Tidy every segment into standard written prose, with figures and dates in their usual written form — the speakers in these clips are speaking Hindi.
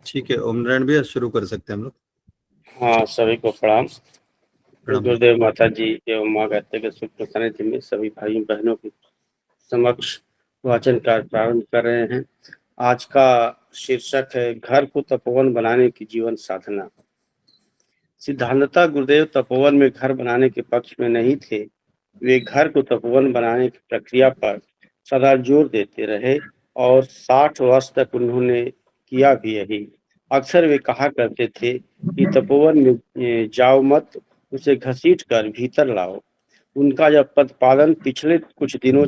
ठीक है, ओम नारायण भैया शुरू कर सकते हैं हम लोग। हाँ, सभी को प्रणाम। प्रणाम भैया। गुरुदेव माता जी एवं माँ गायत्री के शुभ सानिध्य में सभी भाइयों बहनों के समक्ष वाचन कार्य प्रारंभ कर रहे हैं। आज का शीर्षक है घर को तपोवन बनाने की जीवन साधना। सिद्धांततः गुरुदेव तपोवन में घर बनाने के पक्ष में नहीं थे। वे घर को तपोवन बनाने की प्रक्रिया पर सदा जोर देते रहे और 60 वर्ष तक उन्होंने किया भी यही। अक्सर वे कहा करते थे कि तपोवन में जाओ मत, उसे घसीट कर भीतर लाओ। उनका यह प्रतिपादन पिछले कुछ दिनों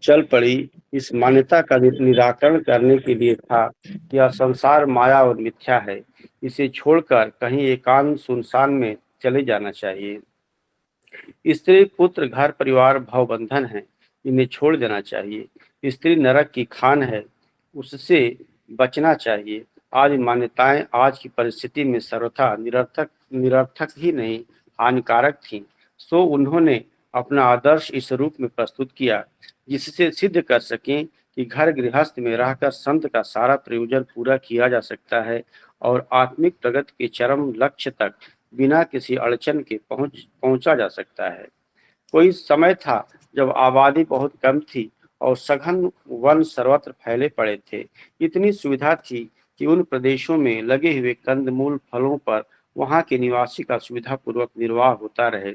चल पड़ी इस मान्यता का निराकरण करने के लिए था कि यह संसार माया और मिथ्या है। इसे छोड़कर कहीं एकांत सुनसान में चले जाना चाहिए। स्त्री पुत्र घर परिवार भावबंधन है, इन्हें छोड़ देना चाहिए। स्त्री नरक की खान है, उससे बचना चाहिए। आज मान्यताएं आज की परिस्थिति में सर्वथा निरर्थक ही नहीं, हानिकारक थी। सो उन्होंने अपना आदर्श इस रूप में प्रस्तुत किया जिससे सिद्ध कर सकें कि घर गृहस्थ में रहकर संत का सारा प्रयोजन पूरा किया जा सकता है और आत्मिक प्रगति के चरम लक्ष्य तक बिना किसी अड़चन के पहुंचा जा सकता है। कोई समय था जब आबादी बहुत कम थी और सघन वन सर्वत्र फैले पड़े थे। इतनी सुविधा थी कि उन प्रदेशों में लगे हुए कंदमूल फलों पर वहां के निवासी का सुविधा पूर्वक निर्वाह होता रहे।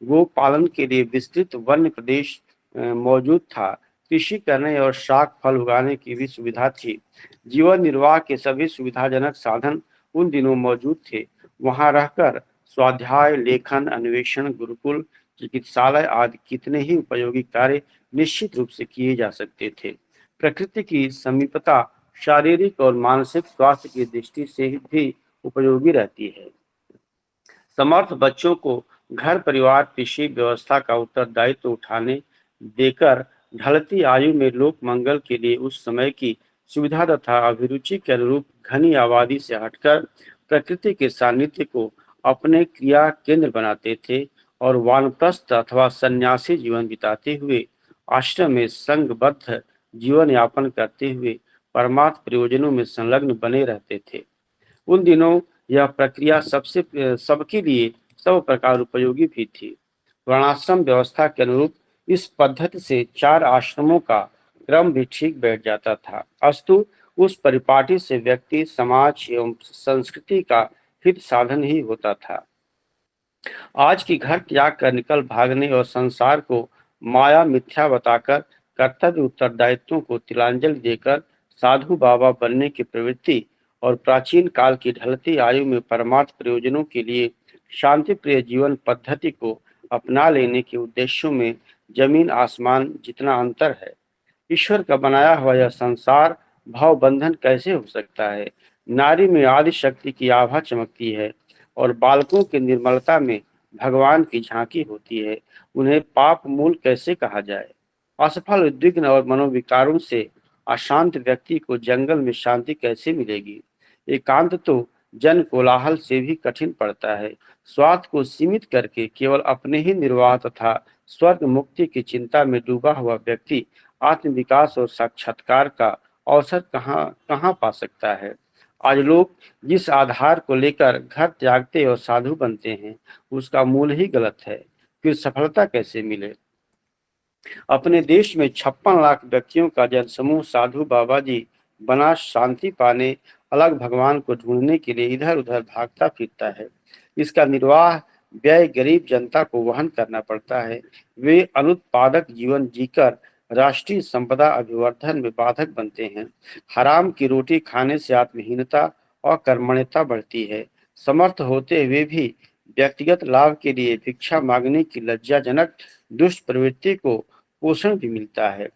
गो पालन के लिए विस्तृत वन्य प्रदेश मौजूद था। कृषि करने और शाक फल उगाने की भी सुविधा थी। जीवन निर्वाह के सभी सुविधाजनक साधन उन दिनों मौजूद थे। वहां रहकर स्वाध्याय, लेखन, अन्वेषण, गुरुकुल, चिकित्सालय आदि कितने ही उपयोगी कार्य निश्चित रूप से किए जा सकते थे। प्रकृति की समीपता शारीरिक और मानसिक स्वास्थ्य की दृष्टि से भी उपयोगी रहती है। समर्थ बच्चों को घर परिवार कृषि व्यवस्था का उत्तरदायित्व उठाने देकर ढलती आयु में लोक मंगल के लिए उस समय की सुविधा तथा अभिरुचि के अनुरूप घनी आबादी से हटकर प्रकृति के सानिध्य को अपने क्रिया केंद्र बनाते थे और वानप्रस्थ अथवा सन्यासी जीवन बिताते हुए आश्रम में संघबद्ध जीवन यापन करते हुए परमार्थ प्रयोजनों में संलग्न बने रहते थे। उन दिनों यह प्रक्रिया सबके लिए सब प्रकार उपयोगी भी थी। वर्णाश्रम व्यवस्था के अनुरूप इस पद्धति से 4 आश्रमों का क्रम भी ठीक बैठ जाता था। अस्तु उस परिपाटी से व्यक्ति, समाज एवं संस्कृति का हित साधन ही होता था। आज की घर त्याग कर निकल भागने और संसार को माया मिथ्या बताकर कर्तव्य उत्तरदायित्वों को तिलांजलि देकर साधु बाबा बनने की प्रवृत्ति और प्राचीन काल की ढलती आयु में परमार्थ प्रयोजनों के लिए शांति प्रिय जीवन पद्धति को अपना लेने के उद्देश्यों में जमीन आसमान जितना अंतर है। ईश्वर का बनाया हुआ यह संसार भाव बंधन कैसे हो सकता है। नारी में आदि शक्ति की आभा चमकती है और बालकों की निर्मलता में भगवान की झांकी होती है। उन्हें पाप मूल कैसे कहा जाए। असफल, उद्विग्न और मनोविकारों से अशांत व्यक्ति को जंगल में शांति कैसे मिलेगी। एकांत तो जन कोलाहल से भी कठिन पड़ता है। स्वार्थ को सीमित करके केवल अपने ही निर्वाह तथा स्वर्ग मुक्ति की चिंता में डूबा हुआ व्यक्ति आत्म विकास और साक्षात्कार का अवसर कहाँ कहाँ पा सकता है। आज लोग जिस आधार को लेकर घर त्यागते और साधु बनते हैं उसका मूल ही गलत है। फिर सफलता कैसे मिले। अपने देश में 56 लाख व्यक्तियों का जनसमूह साधु बाबा जी बना शांति पाने अलग भगवान को ढूंढने के लिए इधर उधर भागता फिरता है। इसका निर्वाह व्यय गरीब जनता को वहन करना पड़ता है। वे अनुत्पादक जीवन जीकर राष्ट्रीय संपदा अभिवर्धन में बाधक बनते हैं। हराम की रोटी खाने से आत्महीनता और कर्मण्यता बढ़ती है। समर्थ होते हुए भी व्यक्तिगत लाभ के लिए भिक्षा मांगने की लज्जाजनक दुष्ट प्रवृत्ति को पोषण भी मिलता है।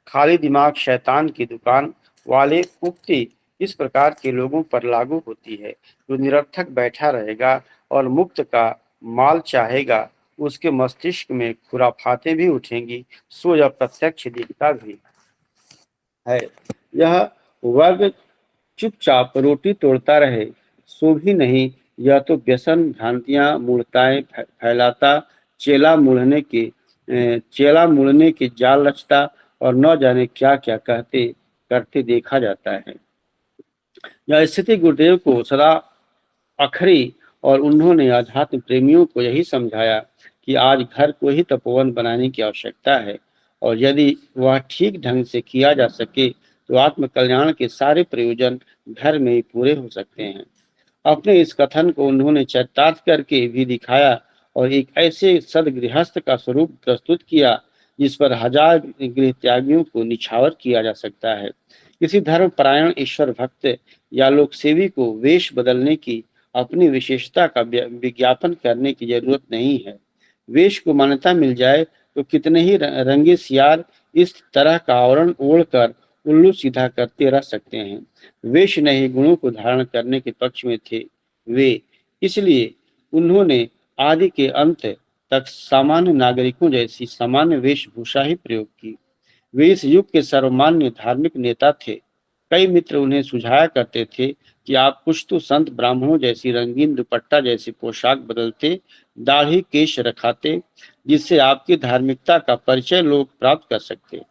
खाली दिमाग शैतान की दुकान वाले उक्ति इस प्रकार के लोगों पर लागू होती है। जो निरर्थक बैठा रहेगा और मुक्त का माल चाहेगा उसके मस्तिष्क में खुराफातें भी उठेंगी। सो यह प्रत्यक्ष दिखता भी है। यह वर्ग चुपचाप रोटी तोड़ता रहे सो भी नहीं, यह तो व्यसन भ्रांतियां मूर्ताएं फैलाता चेला मुड़ने के जाल रचता और न जाने क्या क्या कहते करते देखा जाता है। यह स्थिति गुरुदेव को सदा अखरी और उन्होंने आध्यात्म प्रेमियों को यही समझाया कि आज घर को ही तपोवन बनाने की आवश्यकता है और यदि वह ठीक ढंग से किया जा सके तो आत्म कल्याण के सारे प्रयोजन घर में ही पूरे हो सकते हैं। अपने इस कथन को उन्होंने चरितार्थ करके भी दिखाया और एक ऐसे सदगृहस्थ का स्वरूप प्रस्तुत किया जिस पर हजार गृह त्यागियों को निछावर किया जा सकता है। किसी धर्मपरायण ईश्वर भक्त या लोक सेवी को वेश बदलने की अपनी विशेषता का विज्ञापन करने की जरूरत नहीं है। वेश को मान्यता मिल जाए तो कितने ही रंगे सियार इस तरह का आवरण ओढ़कर उल्लू सीधा करते रह सकते हैं। वेश नहीं गुणों को धारण करने के पक्ष में थे वे, इसलिए उन्होंने आदि के अंत तक सामान्य नागरिकों जैसी सामान्य वेशभूषा ही प्रयोग की। वे इस युग के सर्वमान्य धार्मिक नेता थे। कई मित्र उन्हें सुझाया करते थे कि आप कुछ तो संत ब्राह्मणों जैसी रंगीन दुपट्टा जैसी पोशाक बदलते, दाढ़ी केश रखाते, जिससे आपकी धार्मिकता का परिचय लोग प्राप्त कर सकते।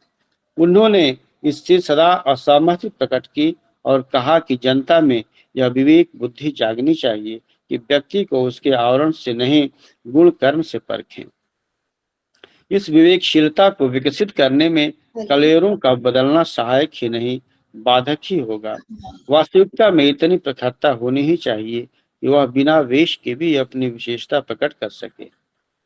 उन्होंने इससे सदा असहमति प्रकट की और कहा कि जनता में यह विवेक बुद्धि जागनी चाहिए कि व्यक्ति को उसके आवरण से नहीं गुण कर्म से परखें। इस विवेकशीलता को विकसित करने में कलेरों का बदलना सहायक ही नहीं बाधक ही होगा। वास्तविकता में इतनी प्रखरता होनी ही चाहिए कि वह बिना वेश के भी अपनी विशेषता प्रकट कर सके।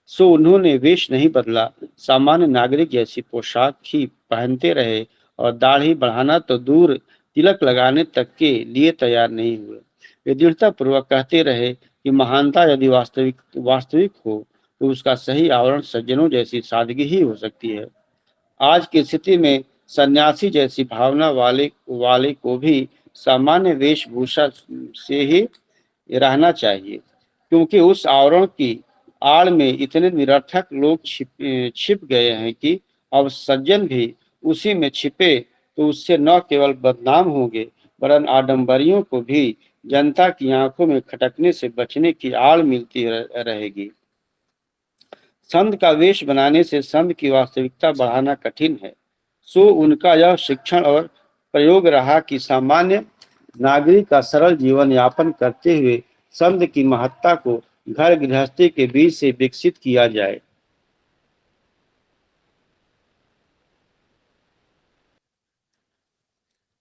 सो उन्होंने वेश नहीं बदला, सामान्य नागरिक जैसी पोशाक ही पहनते रहे और दाढ़ी बढ़ाना तो दूर तिलक लगाने तक के लिए तैयार नहीं हुए। वे दृढ़ता पूर्वक कहते रहे कि महानता यदि वास्तविक हो तो उसका सही आवरण सज्जनों जैसी सादगी ही हो सकती है। आज की स्थिति में सन्यासी जैसी भावना वाले को भी सामान्य वेशभूषा से ही रहना चाहिए, क्योंकि उस आवरण की आड़ में इतने निरर्थक लोग छिप गए हैं कि अब सज्जन भी उसी में छिपे तो उससे न केवल बदनाम होंगे वरन आडंबरियों को भी जनता की आंखों में खटकने से बचने की आड़ मिलती रहेगी। संत का वेश बनाने से संत की वास्तविकता बढ़ाना कठिन है। सो उनका यह शिक्षण और प्रयोग रहा कि सामान्य नागरिक का सरल जीवन यापन करते हुए संत की महत्ता को घर गृहस्थी के बीच से विकसित किया जाए।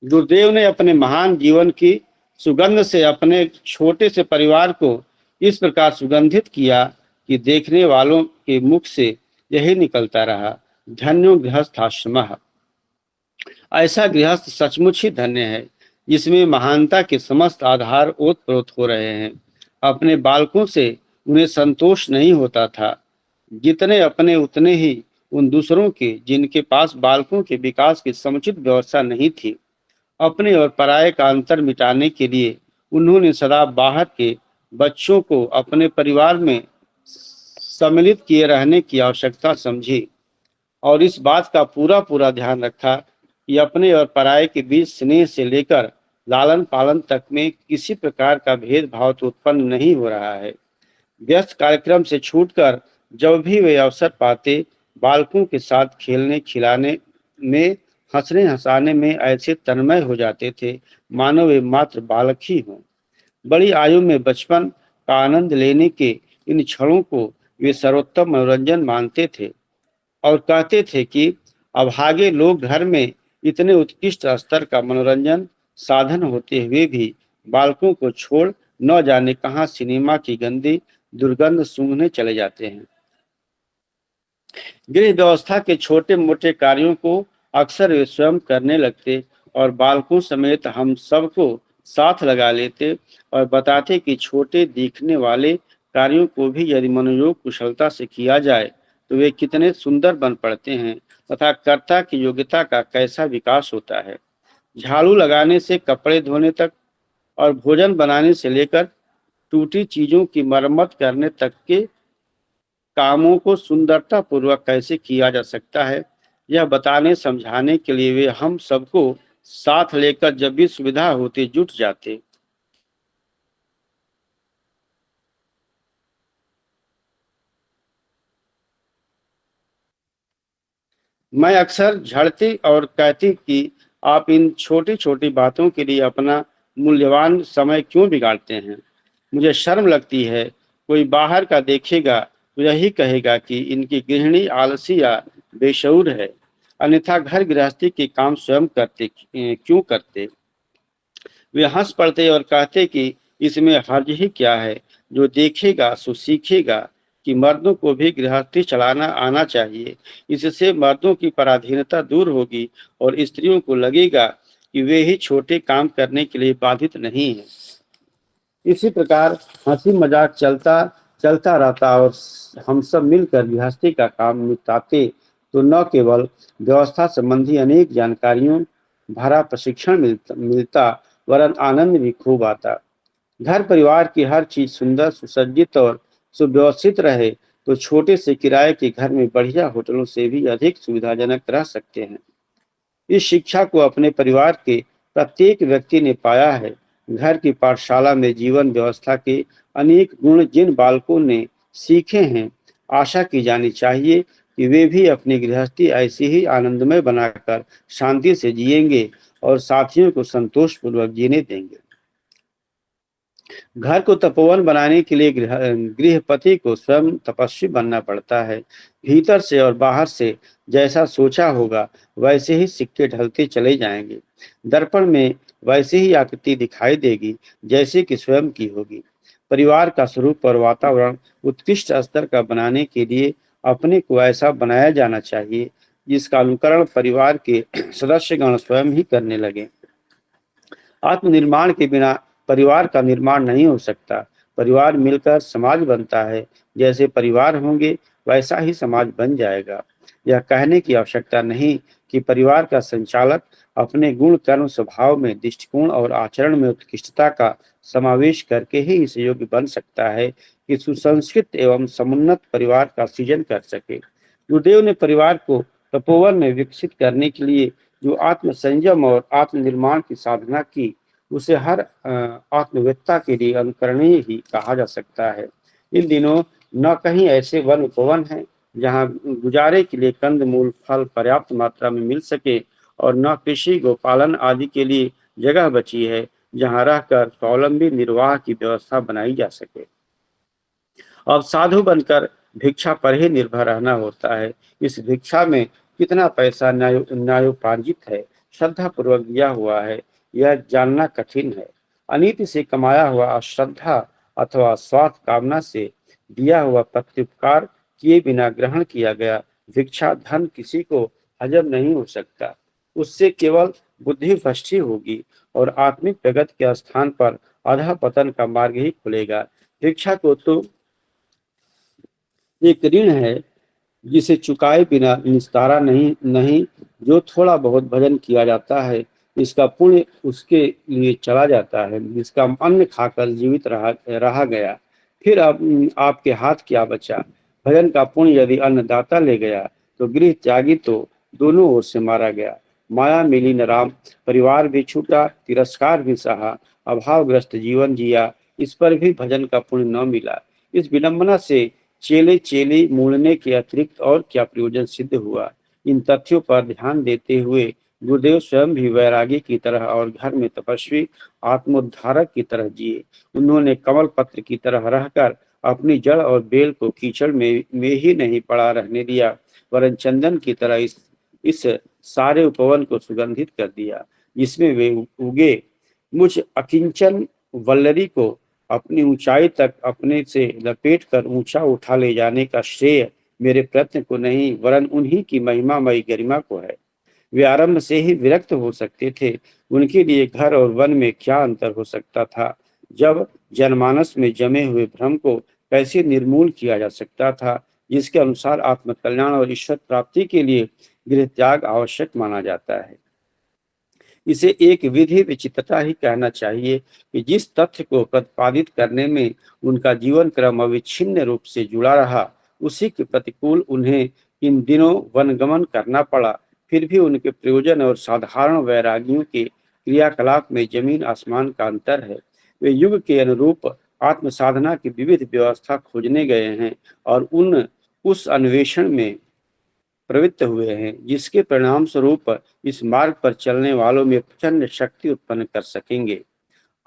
गुरुदेव ने अपने महान जीवन की सुगंध से अपने छोटे से परिवार को इस प्रकार सुगंधित किया कि देखने वालों के मुख से यही निकलता रहा, धन्यो गृहस्थ आश्रमः। ऐसा गृहस्थ सचमुच ही धन्य है जिसमें महानता के समस्त आधार ओतप्रोत हो रहे हैं। अपने बालकों से उन्हें संतोष नहीं होता था, जितने अपने उतने ही उन दूसरों के जिनके पास बालकों के विकास की समुचित व्यवस्था नहीं थी। अपने और पराये का अंतर मिटाने के लिए उन्होंने सदा बाहर के बच्चों को अपने परिवार में सम्मिलित किए रहने की आवश्यकता समझी और इस बात का पूरा पूरा ध्यान रखा कि अपने और पराये के बीच स्नेह से लेकर लालन पालन तक में किसी प्रकार का भेदभाव तो उत्पन्न नहीं हो रहा है। व्यस्त कार्यक्रम से छूटकर जब भी वे अवसर पाते बालकों के साथ खेलने खिलाने में हंसने हंसाने में ऐसे तन्मय हो जाते थे मानो वे मात्र बालक ही हों। बड़ी आयु में बचपन का आनंद लेने के इन क्षणों को वे सर्वोत्तम मनोरंजन मानते थे और कहते थे कि अभागे लोग घर में इतने उत्कृष्ट स्तर का मनोरंजन साधन होते हुए भी बालकों को छोड़ न जाने कहां सिनेमा की गंदी दुर्गंध सूंघने चले जाते हैं। गृह व्यवस्था के छोटे मोटे कार्यों को अक्सर वे स्वयं करने लगते और बालकों समेत हम सबको साथ लगा लेते और बताते कि छोटे दिखने वाले कार्यों को भी यदि मनोयोग कुशलता से किया जाए तो वे कितने सुंदर बन पड़ते हैं तथा कर्ता की योग्यता का कैसा विकास होता है। झाड़ू लगाने से कपड़े धोने तक और भोजन बनाने से लेकर टूटी चीजों की मरम्मत करने तक के कामों को सुंदरता पूर्वक कैसे किया जा सकता है, यह बताने समझाने के लिए वे हम सबको साथ लेकर जब भी सुविधा होती जुट जाते। मैं अक्सर झड़ती और कहती कि आप इन छोटी छोटी बातों के लिए अपना मूल्यवान समय क्यों बिगाड़ते हैं? मुझे शर्म लगती है। कोई बाहर का देखेगा तो यही कहेगा कि इनकी गृहिणी आलसी या बेशऊर है, अन्यथा घर गृहस्थी के काम स्वयं क्यों करते? वे हंस पड़ते और कहते कि इसमें हर्ज ही क्या है, जो देखेगा सो सीखेगा कि मर्दों को भी गृहस्थी चलाना आना चाहिए। इससे मर्दों की पराधीनता दूर होगी और स्त्रियों को लगेगा कि वे ही छोटे काम करने के लिए बाधित नहीं हैं। इसी प्रकार हंसी मजाक चलता चलता रहता और हम सब मिलकर गृहस्थी का काम निपटाते तो न केवल व्यवस्था संबंधी अनेक जानकारियों भरा प्रशिक्षण मिलता वरन आनंद भी खूब आता। घर परिवार की हर चीज सुंदर सुसज्जित और सुव्यवस्थित रहे तो छोटे से किराए के घर में बढ़िया होटलों से भी अधिक सुविधाजनक रह सकते हैं। इस शिक्षा को अपने परिवार के प्रत्येक व्यक्ति ने पाया है। घर की पाठशाला में जीवन व्यवस्था के अनेक गुण जिन बालकों ने सीखे हैं, आशा की जानी चाहिए कि वे भी अपनी गृहस्थी ऐसी ही आनंदमय बनाकर शांति से जिएंगे और साथियों को संतोषपूर्वक जीने देंगे। घर को तपोवन बनाने के लिए गृहपति को स्वयं तपस्वी बनना पड़ता है। भीतर से और बाहर से जैसा सोचा होगा वैसे ही सिक्के ढलते चले जाएंगे। दर्पण में वैसे ही आकृति दिखाई देगी जैसे कि स्वयं की होगी। परिवार का स्वरूप और वातावरण उत्कृष्ट स्तर का बनाने के लिए अपने को ऐसा बनाया जाना चाहिए जिसका अनुकरण परिवार के सदस्यगण स्वयं ही करने लगे। आत्मनिर्माण के बिना परिवार का निर्माण नहीं हो सकता। परिवार मिलकर समाज बनता है। जैसे परिवार होंगे वैसा ही समाज बन जाएगा। यह कहने की आवश्यकता नहीं कि परिवार का संचालक अपने गुण कर्म स्वभाव में दृष्टिकोण और आचरण में उत्कृष्टता का समावेश करके ही इस योग्य बन सकता है कि सुसंस्कृत एवं समुन्नत परिवार का सृजन कर सके। गुरुदेव ने परिवार को तपोवन में विकसित करने के लिए जो आत्म संयम और आत्मनिर्माण की साधना की उसे हर आत्मवेत्ता के लिए अनुकरणीय ही कहा जा सकता है। इन दिनों न कहीं ऐसे वन उपवन हैं जहां गुजारे के लिए कंद मूल फल पर्याप्त मात्रा में मिल सके और न कृषि गोपालन आदि के लिए जगह बची है जहां रहकर स्वावलंबी निर्वाह की व्यवस्था बनाई जा सके। अब साधु बनकर भिक्षा पर ही निर्भर रहना होता है। इस भिक्षा में कितना पैसा न्यायोपार्जित है, श्रद्धा पूर्वक दिया हुआ है, यह जानना कठिन है। अनीति से कमाया हुआ अश्रद्धा अथवा स्वार्थ कामना से दिया हुआ प्रत्युपकार किए बिना ग्रहण किया गया भिक्षा धन किसी को हजम नहीं हो सकता। उससे केवल बुद्धि भ्रष्टि होगी और आत्मिक प्रगति के स्थान पर अधः पतन का मार्ग ही खुलेगा। भिक्षा को तो एक ऋण है जिसे चुकाए बिना निस्तारा नहीं। जो थोड़ा बहुत भजन किया जाता है इसका पुण्य उसके लिए चला जाता है जिसका अन्न खाकर जीवित रहा गया। फिर अब आपके हाथ क्या बचा? भजन का पुण्य यदि अन्नदाता ले गया तो गृह त्यागी तो दोनों ओर से मारा गया। माया मिली न राम, परिवार भी छूटा, तिरस्कार भी सहा, अभावग्रस्त जीवन जिया, इस पर भी भजन का पुण्य न मिला। इस विडंबना से चेले चेली मूलने के अतिरिक्त और क्या प्रयोजन सिद्ध हुआ? इन तथ्यों पर ध्यान देते हुए गुरुदेव स्वयं भी वैरागी की तरह और घर में तपस्वी आत्मोद्धारक की तरह जिए। उन्होंने कमल पत्र की तरह रहकर अपनी जड़ और बेल को कीचड़ में ही नहीं पड़ा रहने दिया वरन चंदन की तरह इस सारे उपवन को सुगंधित कर दिया जिसमें वे उगे। मुझ अकिंचन वल्लरी को अपनी ऊंचाई तक अपने से लपेट कर ऊंचा उठा ले जाने का श्रेय मेरे प्रयत्न को नहीं वरन उन्हीं की महिमामयी गरिमा को है। वे आरंभ से ही विरक्त हो सकते थे। उनके लिए घर और वन में क्या अंतर हो सकता था? जब जनमानस में जमे हुए भ्रम को कैसे निर्मूल किया जा सकता था जिसके अनुसार आत्मकल्याण और ईश्वर प्राप्ति के लिए गृह त्याग आवश्यक माना जाता है। इसे एक विधि विचित्रता ही कहना चाहिए कि जिस तथ्य को प्रतिपादित करने में उनका जीवन क्रम अविच्छिन्न रूप से जुड़ा रहा उसी के प्रतिकूल उन्हें इन दिनों वनगमन करना पड़ा। फिर भी उनके प्रयोजन और साधारण वैरागियों के क्रियाकलाप में जमीन आसमान का अंतर है। वे युग के अनुरूप आत्म साधना की विविध व्यवस्था खोजने गए हैं और उस अन्वेषण में प्रवृत्त हुए हैं जिसके परिणाम स्वरूप इस मार्ग पर चलने वालों में प्रचंड शक्ति उत्पन्न कर सकेंगे।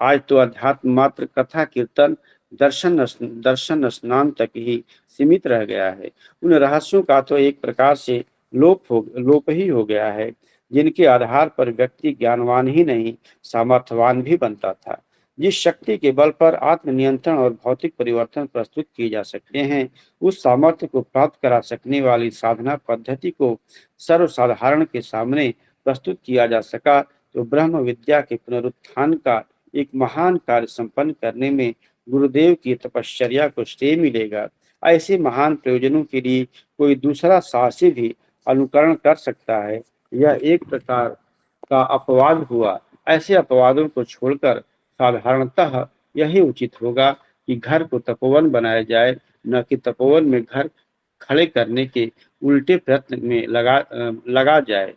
आज तो अध्यात्म मात्र कथा कीर्तन दर्शन स्नान तक ही सीमित रह गया है। उन रहस्यों का तो एक प्रकार से लोप ही हो गया है, जिनके आधार पर व्यक्ति ज्ञानवान ही नहीं सामर्थ्यवान भी बनता था। जिस शक्ति के बल पर आत्मनियंत्रण और भौतिक परिवर्तन प्रस्तुत किए जा सकते हैं, उस सामर्थ्य को प्राप्त करा सकने वाली साधना पद्धति को सर्वसाधारण के सामने प्रस्तुत किया जा सका, तो ब्रह्म विद्या के पुनरुत्थान का एक महान कार्य संपन्न करने में गुरुदेव की तपश्चर्या को श्रेय मिलेगा। ऐसे महान प्रयोजनों के लिए कोई दूसरा साहसी भी अनुकरण कर सकता है। यह एक प्रकार का अपवाद हुआ। ऐसे अपवादों को छोड़कर साधारणतः यही उचित होगा कि घर को तपोवन बनाया जाए, न कि तपोवन में घर खड़े करने के उल्टे प्रयत्न में लगा जाए।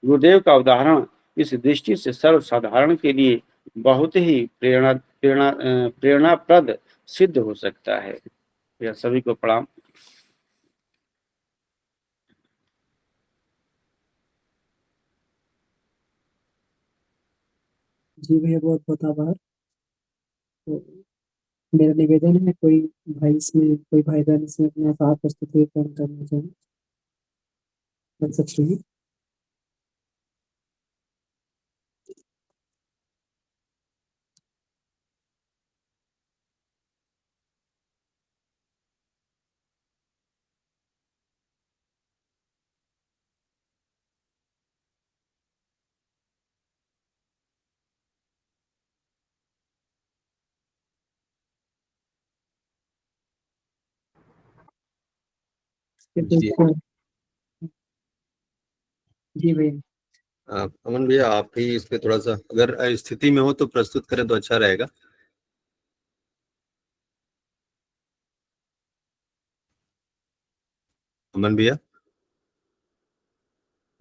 गुरुदेव का उदाहरण इस दृष्टि से सर्वसाधारण के लिए बहुत ही प्रेरणाप्रद सिद्ध हो सकता है। यह सभी को प्रणाम। जी भैया, बहुत बहुत आभार। तो मेरा निवेदन है, कोई भाई बहन इसमें अपना साथ प्रस्तुति करना चाहें, कर सकते हैं। जी जी भैया। अमन भैया, आप ही इस पे थोड़ा सा अगर स्थिति में हो तो प्रस्तुत करें तो अच्छा रहेगा। अमन भैया।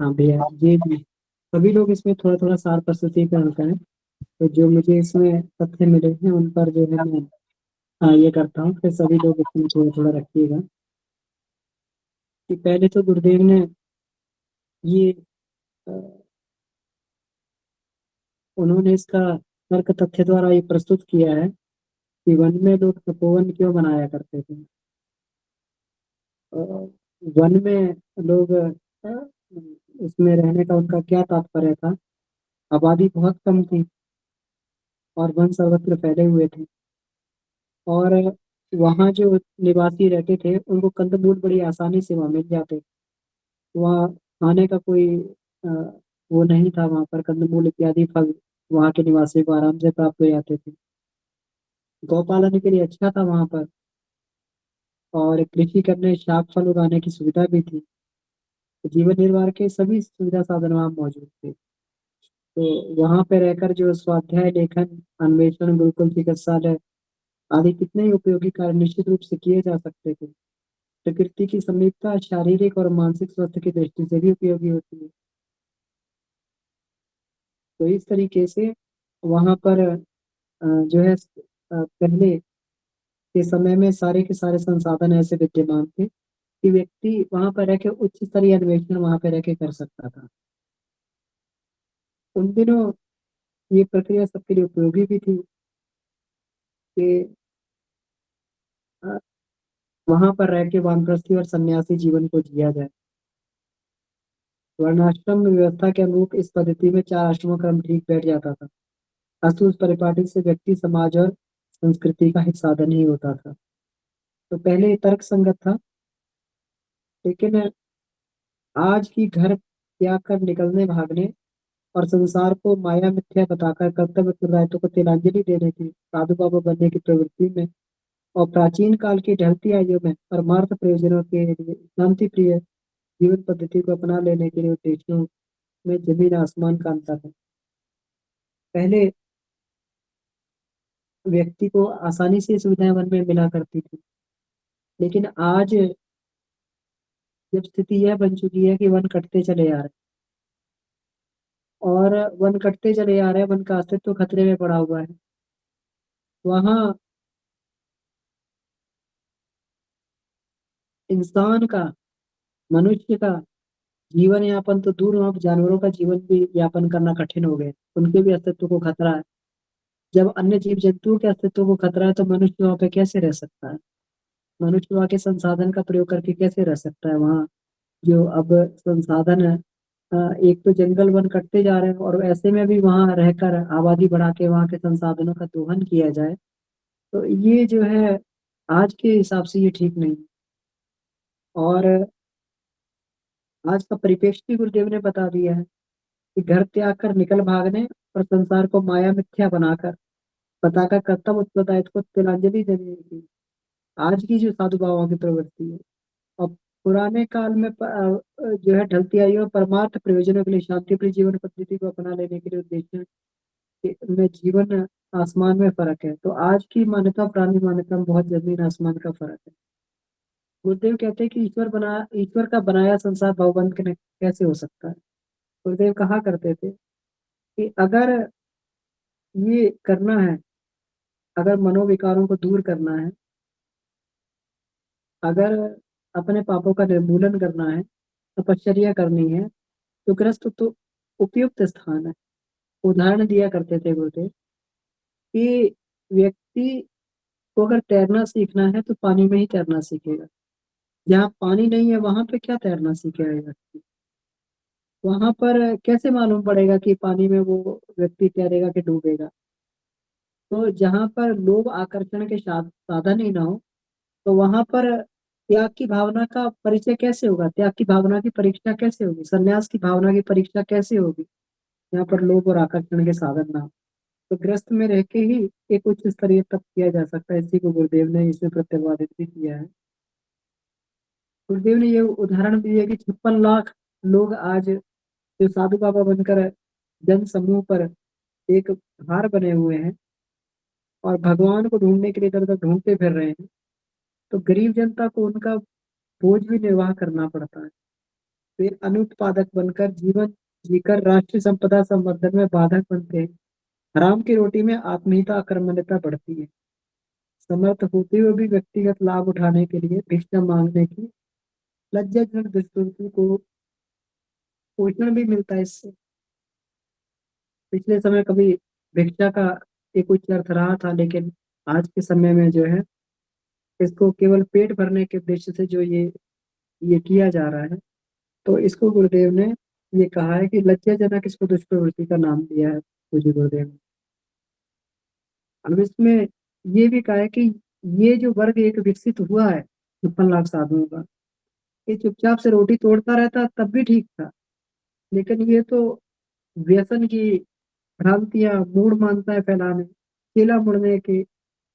हाँ भैया, जी जी, सभी लोग इसमें थोड़ा थोड़ा सार प्रस्तुति करते हैं। तो जो मुझे इसमें तथ्य मिले हैं उन पर जो है मैं ये करता हूँ, फिर सभी लोग इसमें थोड़ा थोड़ा रखिएगा। कि पहले तो गुरुदेव ने ये अ, उन्होंने इसका तर्क तथ्य द्वारा ये प्रस्तुत किया है कि वन में लोग तपोवन क्यों बनाया करते थे। वन में लोग उसमें रहने का उनका क्या तात्पर्य था। आबादी बहुत कम थी और वन सर्वत्र फैले हुए थे, और वहाँ जो निवासी रहते थे उनको कंदमूल बड़ी आसानी से वहाँ मिल जाते। वहाँ खाने का कोई अ, वो नहीं था, वहाँ पर कंदमूल इत्यादि फल वहाँ के निवासियों को आराम से प्राप्त हो जाते थे। गौपालन के लिए अच्छा था वहाँ पर, और कृषि करने, शाक फल उगाने की सुविधा भी थी। जीवन निर्वाह के सभी सुविधा साधन वहाँ मौजूद थे। तो वहाँ पे रहकर जो स्वाध्याय, लेखन, अन्वेषण, गुरुकुल चिकित्सालय आदि कितने ही उपयोगी कार्य निश्चित रूप से किए जा सकते थे। प्रकृति की समीपता शारीरिक और मानसिक स्वास्थ्य की दृष्टि से भी उपयोगी होती है। तो इस तरीके से वहाँ पर जो है पहले के समय में सारे के सारे संसाधन ऐसे विद्यमान थे कि व्यक्ति वहाँ पर रह के उच्च स्तरीय अन्वेषण वहाँ पे रह के कर सकता था। उन दिनों ये प्रक्रिया सबके लिए उपयोगी भी थी कि अ, वहाँ पर रह के वानप्रस्थी और सन्यासी जीवन को जिया जाए। वर्णाश्रम व्यवस्था के अनुरूप इस पद्धति में 4 आश्रमों का क्रम ठीक बैठ जाता था। अस्तु उस परिपाटी से व्यक्ति, समाज और संस्कृति का हित साधन ही होता था। तो पहले ये तर्क संगत था, लेकिन आज की घर त्याग कर निकलने, भागने और संसार को माया मिथ्या बताकर कर्तव्य उत्तरदायित्व को तिलांजलि देने की, साधु बाबा बनने की प्रवृत्ति में और प्राचीन काल की ढलती आयु में परमार्थ प्रयोजनों के लिए शांति प्रिय जीवन पद्धति को अपना लेने के लिए उद्देश्यों में जमीन आसमान का अंतर है। पहले व्यक्ति को आसानी से सुविधाएं वन में मिला करती थी, लेकिन आज जब स्थिति यह बन चुकी है कि वन कटते चले आ रहे हैं, और वन कटते चले आ रहे हैं, वन का अस्तित्व खतरे में पड़ा हुआ है। वहाँ इंसान का, मनुष्य का जीवन यापन तो दूर, वहाँ जानवरों का जीवन भी यापन करना कठिन हो गया, उनके भी अस्तित्व को खतरा है। जब अन्य जीव जंतुओं के अस्तित्व को खतरा है तो मनुष्य वहां पे कैसे रह सकता है? मनुष्य वहां के संसाधन का प्रयोग करके कैसे रह सकता है वहाँ? जो अब संसाधन है, एक तो जंगल वन कटते जा रहे हैं और ऐसे में भी वहां रहकर आबादी बढ़ा के वहां के संसाधनों का दोहन किया जाए, तो ये जो है आज के हिसाब से ये ठीक नहीं है। और आज का परिप्रेक्ष्य भी गुरुदेव ने बता दिया है कि घर त्याग कर निकल भागने और संसार को माया मिथ्या बनाकर बताकर कर्तव्य उत्तरदायित्व को तिलांजलि देने की आज की जो साधु बाबाओं की प्रवृत्ति है। और पुराने काल में जो है ढलती आई और परमार्थ प्रयोजनों के लिए शांतिप्रिय जीवन पद्धति को अपना लेने के लिए उद्देश्य में जीवन आसमान में फर्क है। तो आज की मान्यता पुरानी मान्यता में बहुत जमीन आसमान का फर्क है। गुरुदेव कहते हैं कि ईश्वर का बनाया संसार भवबंद कैसे हो सकता है? गुरुदेव कहा करते थे कि अगर ये करना है, अगर मनोविकारों को दूर करना है, अगर अपने पापों का निर्मूलन करना है, तपश्चर्या करनी है, तो गृहस्थ तो उपयुक्त स्थान है। उदाहरण दिया करते थे गुरुदेव कि व्यक्ति को अगर तैरना सीखना है तो पानी में ही तैरना सीखेगा। जहाँ पानी नहीं है वहां पे क्या तैरना सीखेगा व्यक्ति? वहां पर कैसे मालूम पड़ेगा कि पानी में वो व्यक्ति तैरेगा कि डूबेगा? तो जहां पर लोभ आकर्षण के साधन ही ना हो, तो वहां पर त्याग की भावना का परिचय कैसे होगा? त्याग की भावना की परीक्षा कैसे होगी? संन्यास की भावना की परीक्षा कैसे होगी यहाँ पर लोभ और आकर्षण के साधन ना हो? तो ग्रस्त में रह के ही एक उच्च स्तरीय तप किया जा सकता है। इसी को गुरुदेव ने इसमें प्रतिपादित भी किया है। गुरुदेव ने ये उदाहरण भी दिया कि 56 लाख लोग आज जो साधु बाबा बनकर जन समूह पर एक भार बने हुए हैं और भगवान को ढूंढने के लिए इधर उधर ढूंढते फिर रहे हैं, तो गरीब जनता को उनका बोझ भी निर्वाह करना पड़ता है। वे अनुत्पादक बनकर जीवन जीकर राष्ट्रीय संपदा संवर्धन में बाधक बनते हैं। हराम की रोटी में आत्मीयता अकर्मण्यता बढ़ती है। समर्थ होते हुए भी व्यक्तिगत लाभ उठाने के लिए भिक्षा मांगने की लज्जाजनक दुष्प्रवृत्ति को पोषण भी मिलता है इससे। पिछले समय कभी भिक्षा का एक उच्च अर्थ रहा था, लेकिन आज के समय में जो है इसको केवल पेट भरने के उद्देश्य से जो ये किया जा रहा है, तो इसको गुरुदेव ने ये कहा है कि लज्जाजनक इसको दुष्प्रवृत्ति का नाम दिया है पूज्य गुरुदेव ने। अब इसमें ये भी कहा है कि ये जो वर्ग एक विकसित हुआ है 56 लाख साधुओं का, ये चुपचाप से रोटी तोड़ता रहता तब भी ठीक था, लेकिन ये तो व्यसन की भ्रांतियां मूड मानता है फैलाने, केला मुड़ने के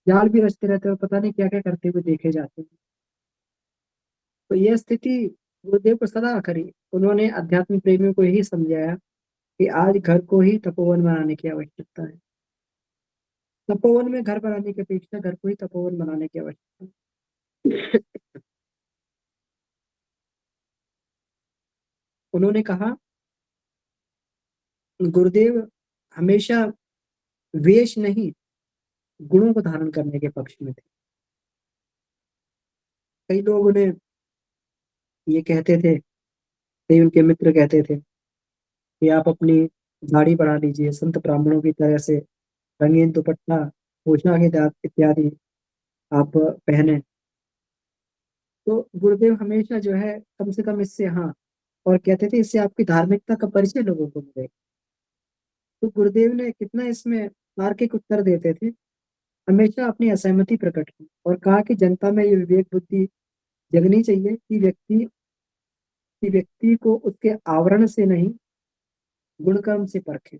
जाल भी रचते रहते हैं और पता नहीं क्या क्या करते हुए देखे जाते हैं। तो यह स्थिति गुरुदेव को सदा करी। उन्होंने आध्यात्मिक प्रेमियों को यही समझाया कि आज घर को ही तपोवन बनाने की आवश्यकता है। तपोवन में घर बनाने की अपेक्षा घर को ही तपोवन बनाने की आवश्यकता है। उन्होंने कहा, गुरुदेव हमेशा वेश नहीं गुणों को धारण करने के पक्ष में थे। कई लोग उन्हें ये कहते थे, कई उनके मित्र कहते थे कि आप अपनी दाढ़ी बढ़ा लीजिए, संत ब्राह्मणों की तरह से रंगीन दुपट्टा, पोशाक इत्यादि आप पहने। तो गुरुदेव हमेशा जो है कम से कम इससे हाँ, और कहते थे इससे आपकी धार्मिकता का परिचय लोगों को मिलेगा। तो गुरुदेव ने कितना इसमें तार्किक उत्तर देते थे, हमेशा अपनी असहमति प्रकट की और कहा कि जनता में ये विवेक बुद्धि जगनी चाहिए कि व्यक्ति को उसके आवरण से नहीं गुण कर्म से परखे।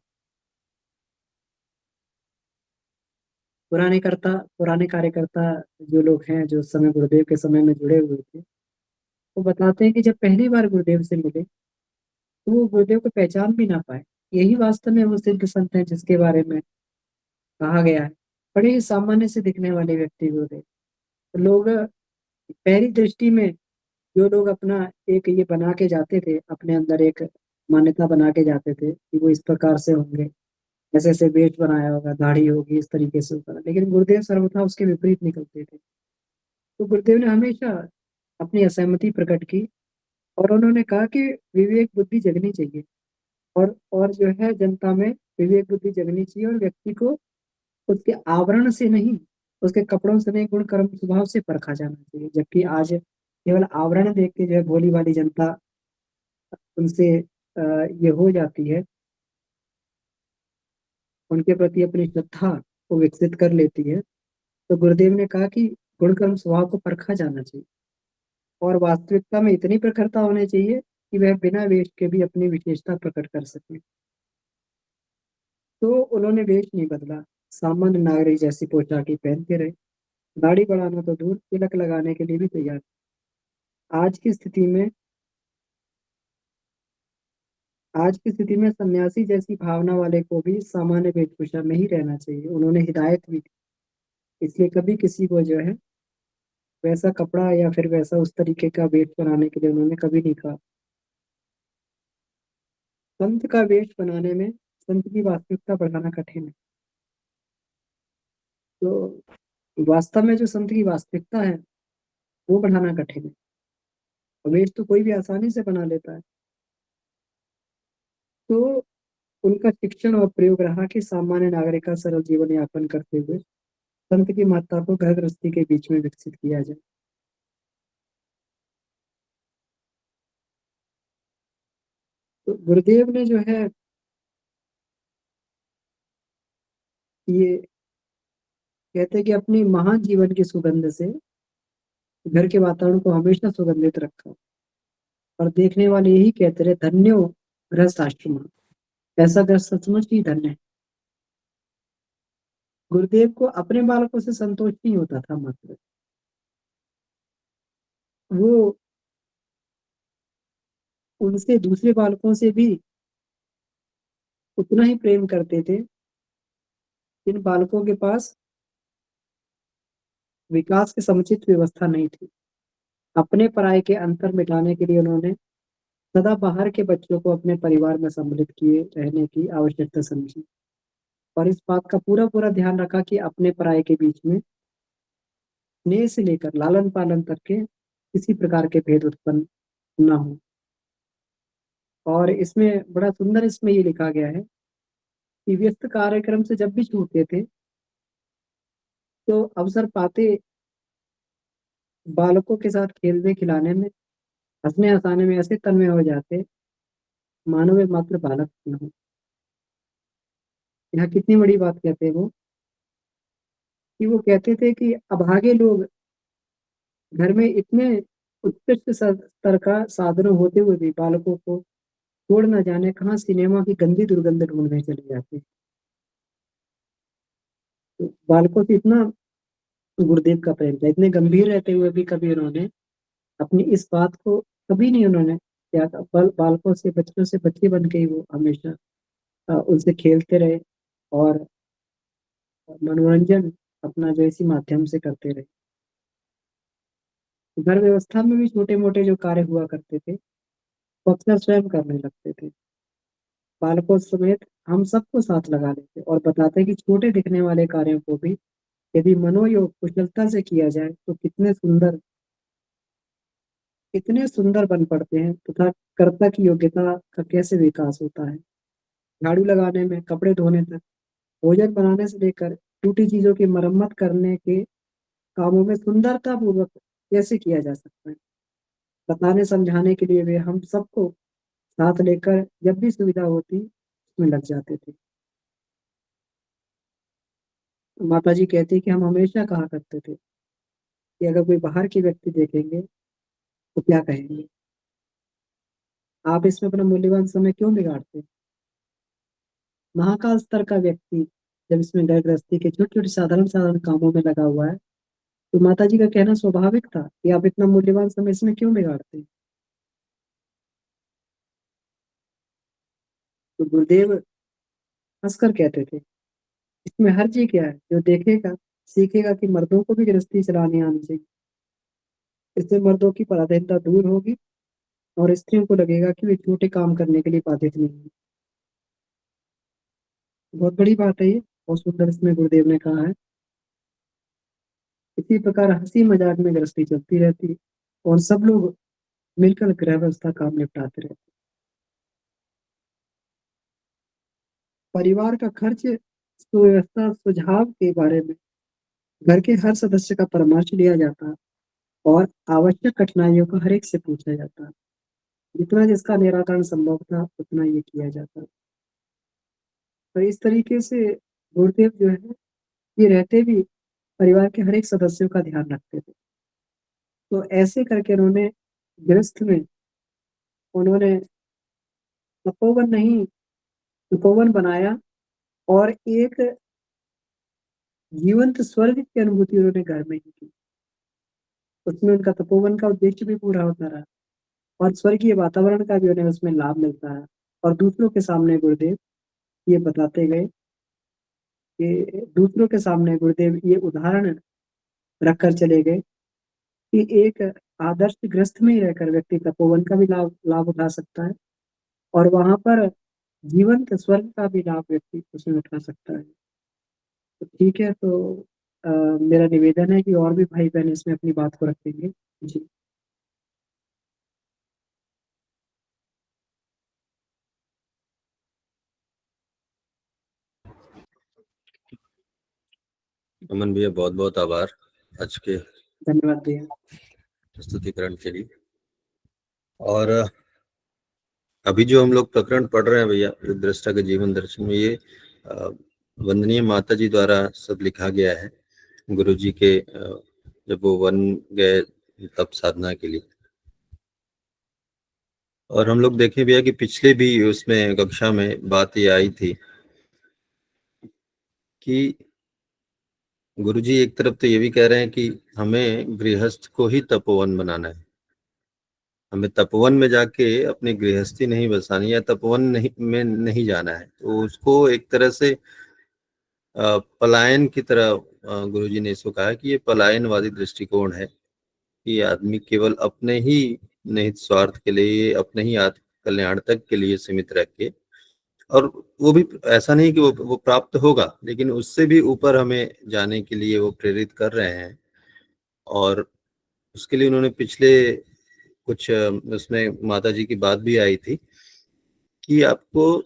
पुराने कार्यकर्ता जो लोग हैं जो उस समय गुरुदेव के समय में जुड़े हुए थे, वो बताते हैं कि जब पहली बार गुरुदेव से मिले तो वो गुरुदेव को पहचान भी ना पाए। यही वास्तव में वो सिद्ध संत है जिसके बारे में कहा गया है। बड़े ही सामान्य से दिखने वाले व्यक्ति गुरुदेव। तो लोग पहली दृष्टि में जो लोग अपना एक ये बना के जाते थे, अपने अंदर एक मान्यता बना के जाते थे कि वो इस प्रकार से होंगे, ऐसे ऐसे वेश बनाया होगा, दाढ़ी होगी, इस तरीके से होगा, लेकिन गुरुदेव सर्वथा उसके विपरीत निकलते थे। तो गुरुदेव ने हमेशा अपनी असहमति प्रकट की और उन्होंने कहा कि विवेक बुद्धि जगनी चाहिए और जो है जनता में विवेक बुद्धि जगनी चाहिए और व्यक्ति को उसके आवरण से नहीं, उसके कपड़ों से नहीं, गुण कर्म स्वभाव से परखा जाना चाहिए। जबकि आज केवल आवरण देख के जो है भोली भाली जनता उनसे ये हो जाती है, उनके प्रति अपनी श्रद्धा को विकसित कर लेती है। तो गुरुदेव ने कहा कि गुण कर्म स्वभाव को परखा जाना चाहिए और वास्तविकता में इतनी प्रखरता होनी चाहिए कि वह बिना वेश के भी अपनी विशेषता प्रकट कर सके। तो उन्होंने वेश नहीं बदला, सामान्य नागरिक जैसी पोशाक ही पहनते रहे। दाढ़ी बढ़ाना तो दूर, तिलक लगाने के लिए भी तैयार। आज की स्थिति में आज की स्थिति में सन्यासी जैसी भावना वाले को भी सामान्य वेशभूषा में ही रहना चाहिए। उन्होंने हिदायत भी दी, इसलिए कभी किसी को जो है वैसा कपड़ा या फिर वैसा उस तरीके का वेश बनाने के लिए उन्होंने कभी नहीं कहा। संत का वेश बनाने में संत की वास्तविकता बढ़ाना कठिन है। तो वास्तव में जो संत की वास्तविकता है वो बढ़ाना कठिन है। और वेश तो कोई भी आसानी से बना लेता है। तो उनका शिक्षण और प्रयोग रहा कि सामान्य नागरिक का सरल जीवन यापन करते हुए संत की महत्ता को घर गृहस्थी के बीच में विकसित किया जाए। तो गुरुदेव ने जो है ये कहते हैं कि अपनी महान जीवन की सुगंध से घर के वातावरण को हमेशा सुगंधित रखा और देखने वाले यही कहते रहे, धन्यो गृहस्थ आश्रम। ऐसा गृहस्थ सचमुच ही धन्य है। गुरुदेव को अपने बालकों से संतोष नहीं होता था, मात्र वो उनसे दूसरे बालकों से भी उतना ही प्रेम करते थे जिन बालकों के पास विकास की समुचित व्यवस्था नहीं थी। अपने पराये के अंतर मिटाने के लिए उन्होंने सदा बाहर के बच्चों को अपने परिवार में सम्मिलित किए रहने की आवश्यकता समझी और इस बात का पूरा पूरा ध्यान रखा कि अपने पराये के बीच में स्नेह से लेकर लालन पालन तक के किसी प्रकार के भेद उत्पन्न न हो। और इसमें बड़ा सुंदर इसमें ये लिखा गया है कि व्यस्त कार्यक्रम से जब भी छूटते थे तो अवसर पाते बालकों के साथ खेलने खिलाने में, हंसने हंसाने में ऐसे तन्मय हो जाते मानो वे मात्र बालक न हो। यहाँ कितनी बड़ी बात कहते हैं वो, कि वो कहते थे कि अभागे लोग घर में इतने उत्कृष्ट स्तर का साधन होते हुए भी बालकों को छोड़ न जाने कहाँ सिनेमा की गंदी दुर्गंध ढूंढने चले जाते। तो बालकों से इतना गुरुदेव का प्रेम था, इतने गंभीर रहते हुए भी कभी उन्होंने अपनी इस बात को कभी नहीं उन्होंने किया था। बालकों से, बच्चों से बच्चे बन के ही वो हमेशा उनसे खेलते रहे और मनोरंजन अपना जो इसी माध्यम से करते रहे। घर व्यवस्था में भी छोटे मोटे जो कार्य हुआ करते थे वो अक्सर स्वयं करने लगते थे। बालकों समेत हम सबको साथ लगा लेते और बताते कि छोटे दिखने वाले कार्यों को भी यदि मनोयोग कुशलता से किया जाए तो कितने सुंदर बन पड़ते हैं तथा कर्ता की योग्यता का कैसे विकास होता है। झाड़ू लगाने में, कपड़े धोने तक, भोजन बनाने से लेकर टूटी चीजों की मरम्मत करने के कामों में सुंदरता पूर्वक कैसे किया जा सकता है, बताने समझाने के लिए वे हम सबको साथ लेकर जब भी सुविधा होती उसमें लग जाते थे। माता जी कहती कि हम हमेशा कहा करते थे कि अगर कोई बाहर के व्यक्ति देखेंगे तो क्या कहेंगे, आप इसमें अपना मूल्यवान समय क्यों बिगाड़ते। महाकाल स्तर का व्यक्ति जब इसमें घर गृहस्थी के छोटे छोटे साधारण साधारण कामों में लगा हुआ है तो माता जी का कहना स्वाभाविक था कि आप इतना मूल्यवान समय इसमें क्यों बिगाड़ते। तो गुरुदेव हंसकर कहते थे, इसमें हर चीज क्या है, जो देखेगा सीखेगा कि मर्दों को भी गृहस्थी चलानी आनी चाहिए। इससे मर्दों की पराधीनता दूर होगी और स्त्रियों को लगेगा कि वे छोटे काम करने के लिए बाधित नहीं है। बहुत बड़ी बात है ये, बहुत सुंदर इसमें गुरुदेव ने कहा है। इसी प्रकार हंसी मजाक में गृहस्थी चलती रहती है और सब लोग मिलकर गृह व्यवस्था काम निपटाते रहते हैं। परिवार का खर्च सुव्यवस्था सुझाव के बारे में घर के हर सदस्य का परामर्श लिया जाता और आवश्यक कठिनाइयों को हर एक से पूछा जाता। जितना जिसका निराकरण संभव था उतना ये किया जाता। तो इस तरीके से गुरुदेव जो है ये रहते भी परिवार के हर एक सदस्यों का ध्यान रखते थे। तो ऐसे करके गृहस्थ में उन्होंने तपोवन नहीं, तपोवन बनाया और एक जीवंत स्वर्ग की अनुभूति उन्होंने घर में ही की। उसमें उनका तपोवन का उद्देश्य भी पूरा होता रहा और स्वर्गीय वातावरण का भी उन्हें उसमें लाभ मिलता है। और दूसरों के सामने गुरुदेव ये बताते गए कि दूसरों के सामने गुरुदेव ये उदाहरण रखकर चले गए कि एक आदर्श गृहस्थ में ही रहकर व्यक्ति तपोवन का भी लाभ लाभ उठा सकता है और वहां पर जीवंत स्वर्ग का भी लाभ व्यक्ति उसमें उठा सकता है। तो ठीक है, तो मेरा निवेदन है कि और भी भाई बहन इसमें अपनी बात को रखेंगे। जी। अमन भैया बहुत बहुत आभार आज के धन्यवाद भैया। प्रस्तुतिकरण के लिए। और अभी जो हम लोग प्रकरण पढ़ रहे हैं भैया दृष्टा के जीवन दर्शन में, ये वंदनीय माता जी द्वारा सब लिखा गया है गुरु जी के जब वो वन गए तप साधना के लिए। और हम लोग देखें भैया कि पिछले भी उसमें कक्षा में बात ये आई थी कि गुरुजी एक तरफ तो ये भी कह रहे हैं कि हमें गृहस्थ को ही तपोवन बनाना है, हमें तपोवन में जाके अपनी गृहस्थी नहीं बसानी या तपोवन नहीं में नहीं जाना है। तो उसको एक तरह से पलायन की तरह गुरुजी ने इसको कहा कि ये पलायनवादी दृष्टिकोण है कि आदमी केवल अपने ही निहित स्वार्थ के लिए, अपने ही आत्म कल्याण तक के लिए सीमित रह के, और वो भी ऐसा नहीं कि वो प्राप्त होगा, लेकिन उससे भी ऊपर हमें जाने के लिए वो प्रेरित कर रहे हैं। और उसके लिए उन्होंने पिछले कुछ उसमें माता जी की बात भी आई थी कि आपको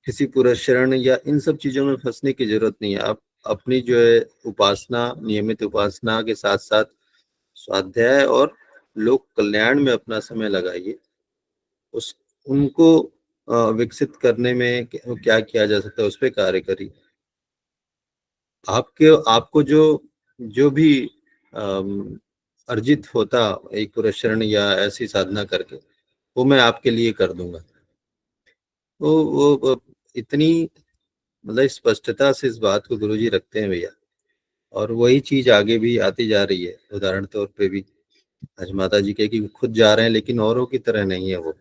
किसी पुरस्चरण या इन सब चीजों में फंसने की जरूरत नहीं है। आप अपनी जो है उपासना, नियमित उपासना के साथ साथ स्वाध्याय और लोक कल्याण में अपना समय लगाइए। उस उनको विकसित करने में क्या किया जा सकता है उस पर कार्य करिए। आपको जो जो भी अर्जित होता एक पुरस्चरण या ऐसी साधना करके, वो मैं आपके लिए कर दूंगा। वो इतनी मतलब स्पष्टता से इस बात को गुरुजी रखते हैं भैया। और वही चीज आगे भी आती जा रही है। उदाहरण तौर पे भी आज माता जी के कि खुद जा रहे हैं लेकिन औरों की तरह नहीं है। वो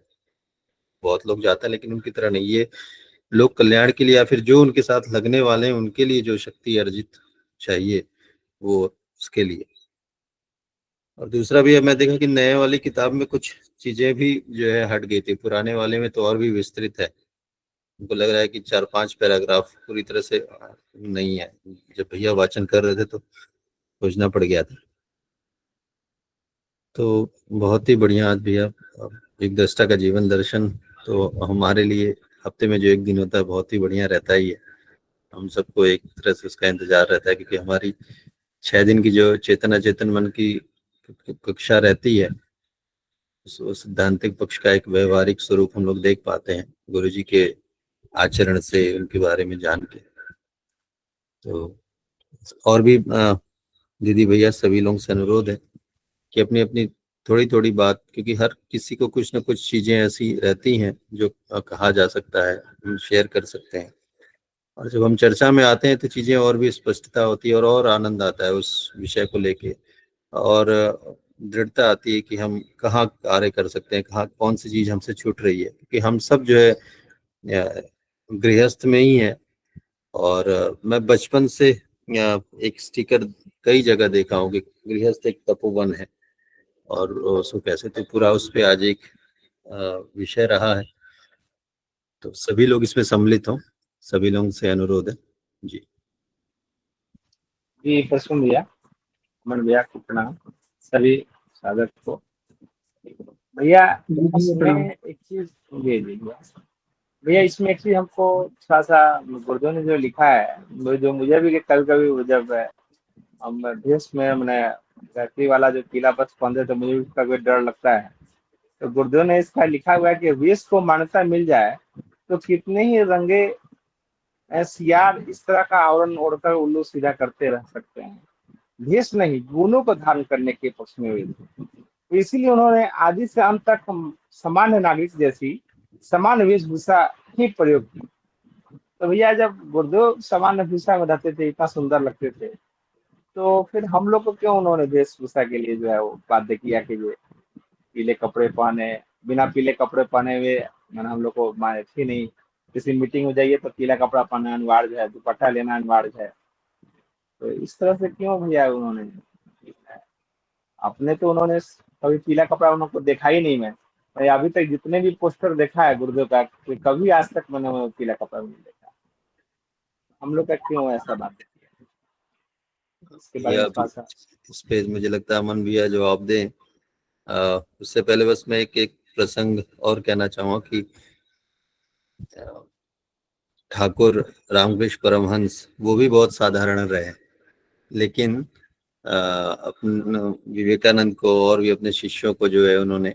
बहुत लोग जाता है लेकिन उनकी तरह नहीं। ये लोक कल्याण के लिए या फिर जो उनके साथ लगने वाले हैं उनके लिए जो शक्ति अर्जित चाहिए वो उसके लिए। और दूसरा भी मैं देखा कि नए वाली किताब में कुछ चीजें भी जो है हट गई थी, पुराने वाले में तो और भी विस्तृत है। उनको लग रहा है कि 4-5 पैराग्राफ पूरी तरह से नहीं है। जब भैया वाचन कर रहे थे तो खोजना पड़ गया था। तो बहुत ही बढ़िया आज भैया एक दृष्टा का जीवन दर्शन तो हमारे लिए हफ्ते में जो एक दिन होता है बहुत ही बढ़िया रहता ही है। हम सबको एक तरह से उसका इंतजार रहता है क्योंकि हमारी 6 दिन की जो चेतन अचेतन मन की कक्षा रहती है उस सिद्धांतिक पक्ष का एक व्यवहारिक स्वरूप हम लोग देख पाते हैं गुरुजी के आचरण से, उनके बारे में जान के। तो और भी दीदी भैया सभी लोगों से अनुरोध है कि अपनी अपनी थोड़ी थोड़ी बात, क्योंकि हर किसी को कुछ ना कुछ चीजें ऐसी रहती हैं जो कहा जा सकता है, हम शेयर कर सकते हैं। और जब हम चर्चा में आते हैं तो चीजें और भी स्पष्टता होती है और आनंद आता है उस विषय को लेके। और दृढ़ता आती है कि हम कहाँ कार्य कर सकते हैं, कहाँ कौन सी चीज हमसे छूट रही है। क्योंकि हम सब जो है गृहस्थ में ही है। और मैं बचपन से एक स्टिकर कई जगह देखा हूँ कि गृहस्थ एक तपोवन है। और उसको कैसे तो पूरा उस पे आज एक विषय रहा है। तो सभी लोग इसमें सम्मिलित हों, सभी लोगों से अनुरोध है जी। जी प्रसून भैया, अमन भैया को प्रणाम, सभी साधक को। भैया जी भैया इसमें प्रणाम। एक चीज ये भैया भैया इसमें एक्चुअली हमको थोड़ा सा गुरुदेव ने जो लिखा है, जो मुझे भी कभी कभी जब हम देश में मैंने धरती वाला जो पीला वस्त्र पहनते तो मुझे भी कभी डर लगता है। तो गुरुदेव ने इसका लिखा हुआ है कि विष को मान्यता मिल जाए तो कितने ही रंगे सियार इस तरह का आवरण ओढ़कर उल्लू सीधा करते रह सकते हैं, भेष नहीं गुणों को धारण करने के पक्ष में हुए थे। तो इसीलिए उन्होंने आदि से अंत तक सामान्य नागरिक जैसी समान वेशभूषा ही प्रयोग की। तो भैया जब गुरुदेव सामान्य वेशभूषा में रहते थे, इतना सुंदर लगते थे, तो फिर हम लोग को क्यों उन्होंने वेशभूषा के लिए जो है वो बाध्य किया कि जो पीले कपड़े पहने, बिना पीले कपड़े पहने हुए मैंने हम लोग को माने थी नहीं। किसी मीटिंग में जाइए तो पीला कपड़ा पहनना अनिवार्य है, दुपट्टा लेना अनिवार्य है। तो इस तरह से क्यों भैया उन्होंने, अपने तो उन्होंने कभी पीला कपड़ा उनको देखा ही नहीं। मैं अभी तक जितने भी पोस्टर देखा है गुरुदेव का, कभी आज तक मैंने वो पीला कपड़ा नहीं देखा। हम लोग का क्यों ऐसा बात है, इसके बारे में या थोड़ा सा। इस पे मुझे लगता है अमन भैया जवाब दें। उससे पहले बस मैं एक प्रसंग और कहना चाहूँगा कि ठाकुर रामकृष्ण परमहंस वो भी बहुत साधारण रहे, लेकिन अपन विवेकानंद को और भी अपने शिष्यों को जो है उन्होंने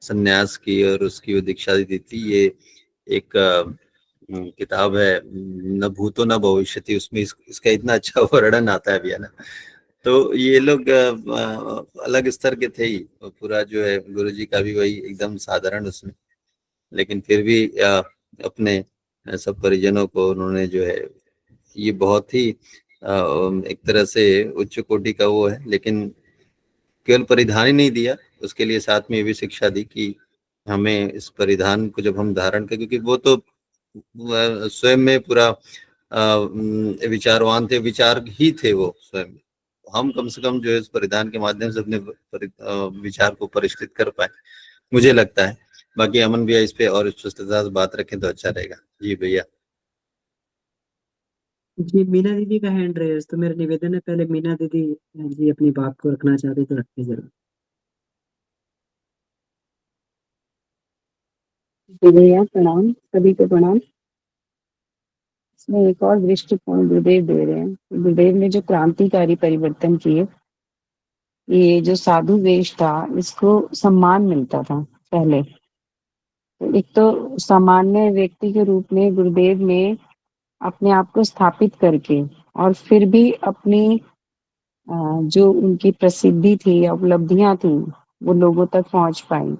संन्यास की और उसकी वो दीक्षा दी थी। ये एक किताब है न भूतो न भविष्यति, उसमें इसका इतना अच्छा वर्णन आता है भैया ना। तो ये लोग अलग स्तर के थे ही, पूरा जो है गुरुजी का भी वही एकदम साधारण उसमें, लेकिन फिर भी अपने सब परिजनों को उन्होंने जो है ये बहुत ही एक तरह से उच्च कोटि का वो है, लेकिन केवल परिधान ही नहीं दिया, उसके लिए साथ में ये भी शिक्षा दी कि हमें इस परिधान को जब हम धारण करें, क्योंकि वो तो स्वयं में पूरा विचारवान थे, विचार ही थे वो स्वयं। हम कम से कम जो है इस परिधान के माध्यम से अपने विचार को परिष्कृत कर पाए, मुझे लगता है। बाकी अमन भैया इस पे और स्पष्टता से बात रखें तो अच्छा रहेगा। जी भैया। जी मीना दीदी का हैंड रेज, तो मेरा निवेदन है पहले मीना दीदी जी अपनी बात को रखना चाहते तो रखते जरूर। जी भैया प्रणाम, सभी को प्रणाम। इसमें एक और दृष्टिकोण गुरुदेव दे रहे हैं। गुरुदेव ने जो क्रांतिकारी परिवर्तन किए, ये जो साधु वेश था इसको सम्मान मिलता था पहले। तो एक तो सामान्य व्यक्ति के रूप में गुरुदेव ने अपने आप को स्थापित करके और फिर भी अपनी जो उनकी प्रसिद्धि थी या उपलब्धियां थी वो लोगों तक पहुंच पाई।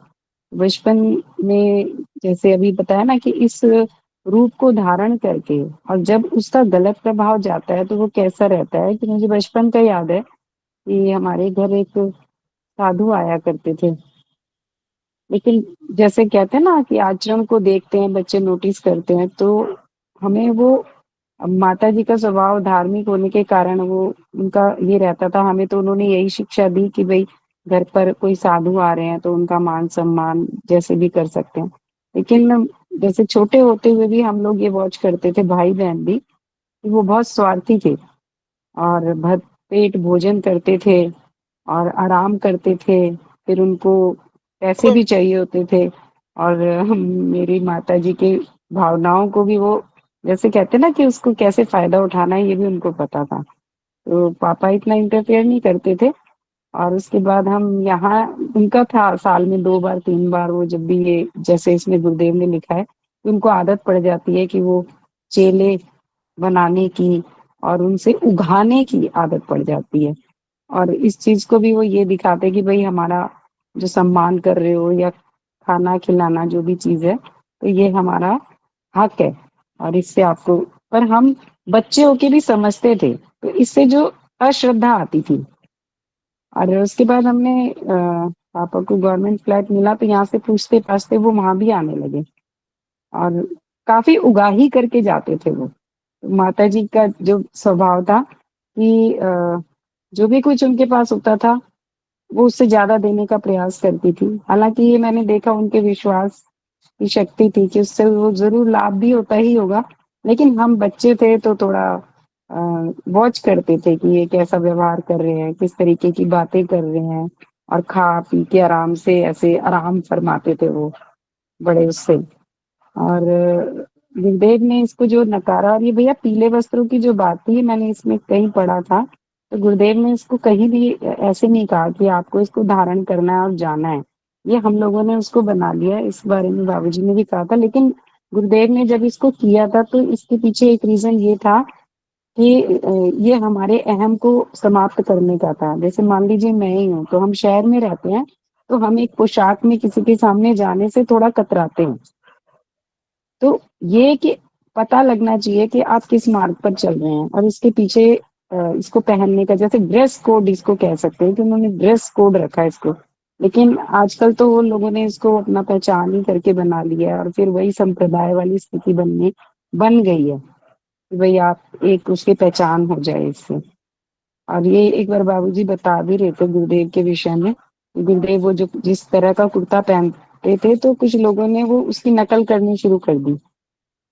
बचपन में जैसे अभी बताया ना कि इस रूप को धारण करके और जब उसका गलत प्रभाव जाता है तो वो कैसा रहता है, कि मुझे बचपन का याद है कि हमारे घर एक साधु आया करते थे। लेकिन जैसे कहते हैं ना कि आचरण को देखते हैं बच्चे, नोटिस करते हैं, तो हमें वो माता जी का स्वभाव धार्मिक होने के कारण वो उनका ये रहता था। हमें तो उन्होंने यही शिक्षा दी कि भाई घर पर कोई साधु आ रहे हैं तो उनका मान सम्मान जैसे भी कर सकते हैं। लेकिन जैसे छोटे होते हुए भी हम लोग ये वॉच करते थे, भाई बहन भी, कि वो बहुत स्वार्थी थे और भर पेट भोजन करते थे और आराम करते थे। फिर उनको पैसे भी चाहिए होते थे और मेरी माताजी के भावनाओं को भी वो, जैसे कहते हैं ना कि उसको कैसे फायदा उठाना है, ये भी उनको पता था। तो पापा इतना इंटरफेयर नहीं करते थे। और उसके बाद हम यहाँ, उनका था साल में 2 बार 3 बार, वो जब भी ये जैसे इसमें गुरुदेव ने लिखा है, उनको आदत पड़ जाती है कि वो चेले बनाने की और उनसे उघाने की आदत पड़ जाती है। और इस चीज को भी वो ये दिखाते हैं कि भाई हमारा जो सम्मान कर रहे हो या खाना खिलाना जो भी चीज है, तो ये हमारा हक है और इससे आपको, पर हम बच्चे होके भी समझते थे, तो इससे जो अश्रद्धा आती थी। और उसके बाद हमने पापा को गवर्नमेंट फ्लैट मिला तो यहाँ से पूछते पाछते वो वहां भी आने लगे और काफी उगाही करके जाते थे वो। माता जी का जो स्वभाव था कि जो भी कुछ उनके पास होता था वो उससे ज्यादा देने का प्रयास करती थी। हालांकि ये मैंने देखा उनके विश्वास की शक्ति थी कि उससे वो जरूर लाभ भी होता ही होगा, लेकिन हम बच्चे थे तो थोड़ा वॉच करते थे कि ये कैसा व्यवहार कर रहे हैं, किस तरीके की बातें कर रहे हैं, और खा पी के आराम से ऐसे आराम फरमाते थे वो बड़े उससे। और गुरुदेव ने इसको जो नकारा, और ये भैया पीले वस्त्रों की जो बात थी, मैंने इसमें कहीं पढ़ा था, तो गुरुदेव ने इसको कहीं भी ऐसे नहीं कहा कि आपको इसको धारण करना है और जाना है। ये हम लोगों ने उसको बना लिया है, इस बारे में बाबूजी ने भी कहा था। लेकिन गुरुदेव ने जब इसको किया था तो इसके पीछे एक रीजन ये था कि ये हमारे अहम को समाप्त करने का था। जैसे मान लीजिए मैं ही हूँ, तो हम शहर में रहते हैं, तो हम एक पोशाक में किसी के सामने जाने से थोड़ा कतराते हैं। तो ये कि पता लगना चाहिए कि आप किस मार्ग पर चल रहे हैं, और इसके पीछे इसको पहनने का, जैसे ड्रेस कोड इसको कह सकते हैं कि उन्होंने ड्रेस कोड रखा है इसको। लेकिन आजकल तो वो लोगों ने इसको अपना पहचान ही करके बना लिया है, और फिर वही संप्रदाय वाली स्थिति बन गई है कि भाई आप एक उसकी पहचान हो जाए इससे। और ये एक बार बाबूजी बता भी रहे थे गुरुदेव के विषय में। गुरुदेव वो जो जिस तरह का कुर्ता पहनते थे, तो कुछ लोगों ने वो उसकी नकल करनी शुरू कर दी।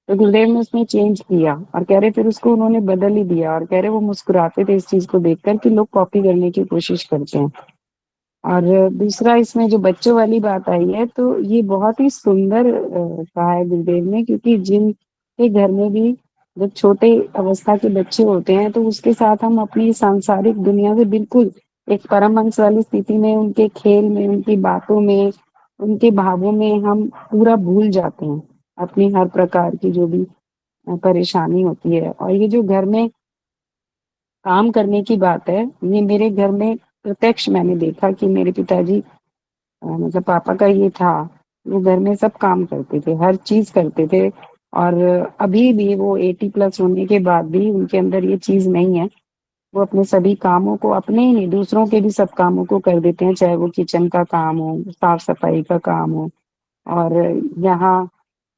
तो गुरुदेव ने उसमें चेंज किया, और कह रहे फिर उसको उन्होंने बदल ही दिया, और कह रहे वो मुस्कुराते थे इस चीज को देखकर कि लोग कॉपी करने की कोशिश करते हैं। और दूसरा इसमें जो बच्चों वाली बात आई है, तो ये बहुत ही सुंदर कहा है गुरुदेव ने, क्योंकि जिनके घर में भी जब छोटे अवस्था के बच्चे होते हैं, तो उसके साथ हम अपनी सांसारिक दुनिया से बिल्कुल एक परमहंस वाली स्थिति में, उनके खेल में, उनकी बातों में, उनके भावों में हम पूरा भूल जाते हैं अपनी हर प्रकार की जो भी परेशानी होती है। और ये जो घर में काम करने की बात है, ये मेरे घर में प्रत्यक्ष मैंने देखा कि मेरे पिताजी मतलब पापा का ये था, वो घर में सब काम करते थे, हर चीज करते थे। और अभी भी वो 80+ होने के बाद भी उनके अंदर ये चीज नहीं है। वो अपने सभी कामों को, अपने ही नहीं दूसरों के भी सब कामों को कर देते हैं, चाहे वो किचन का काम हो, साफ सफाई का काम हो। और यहाँ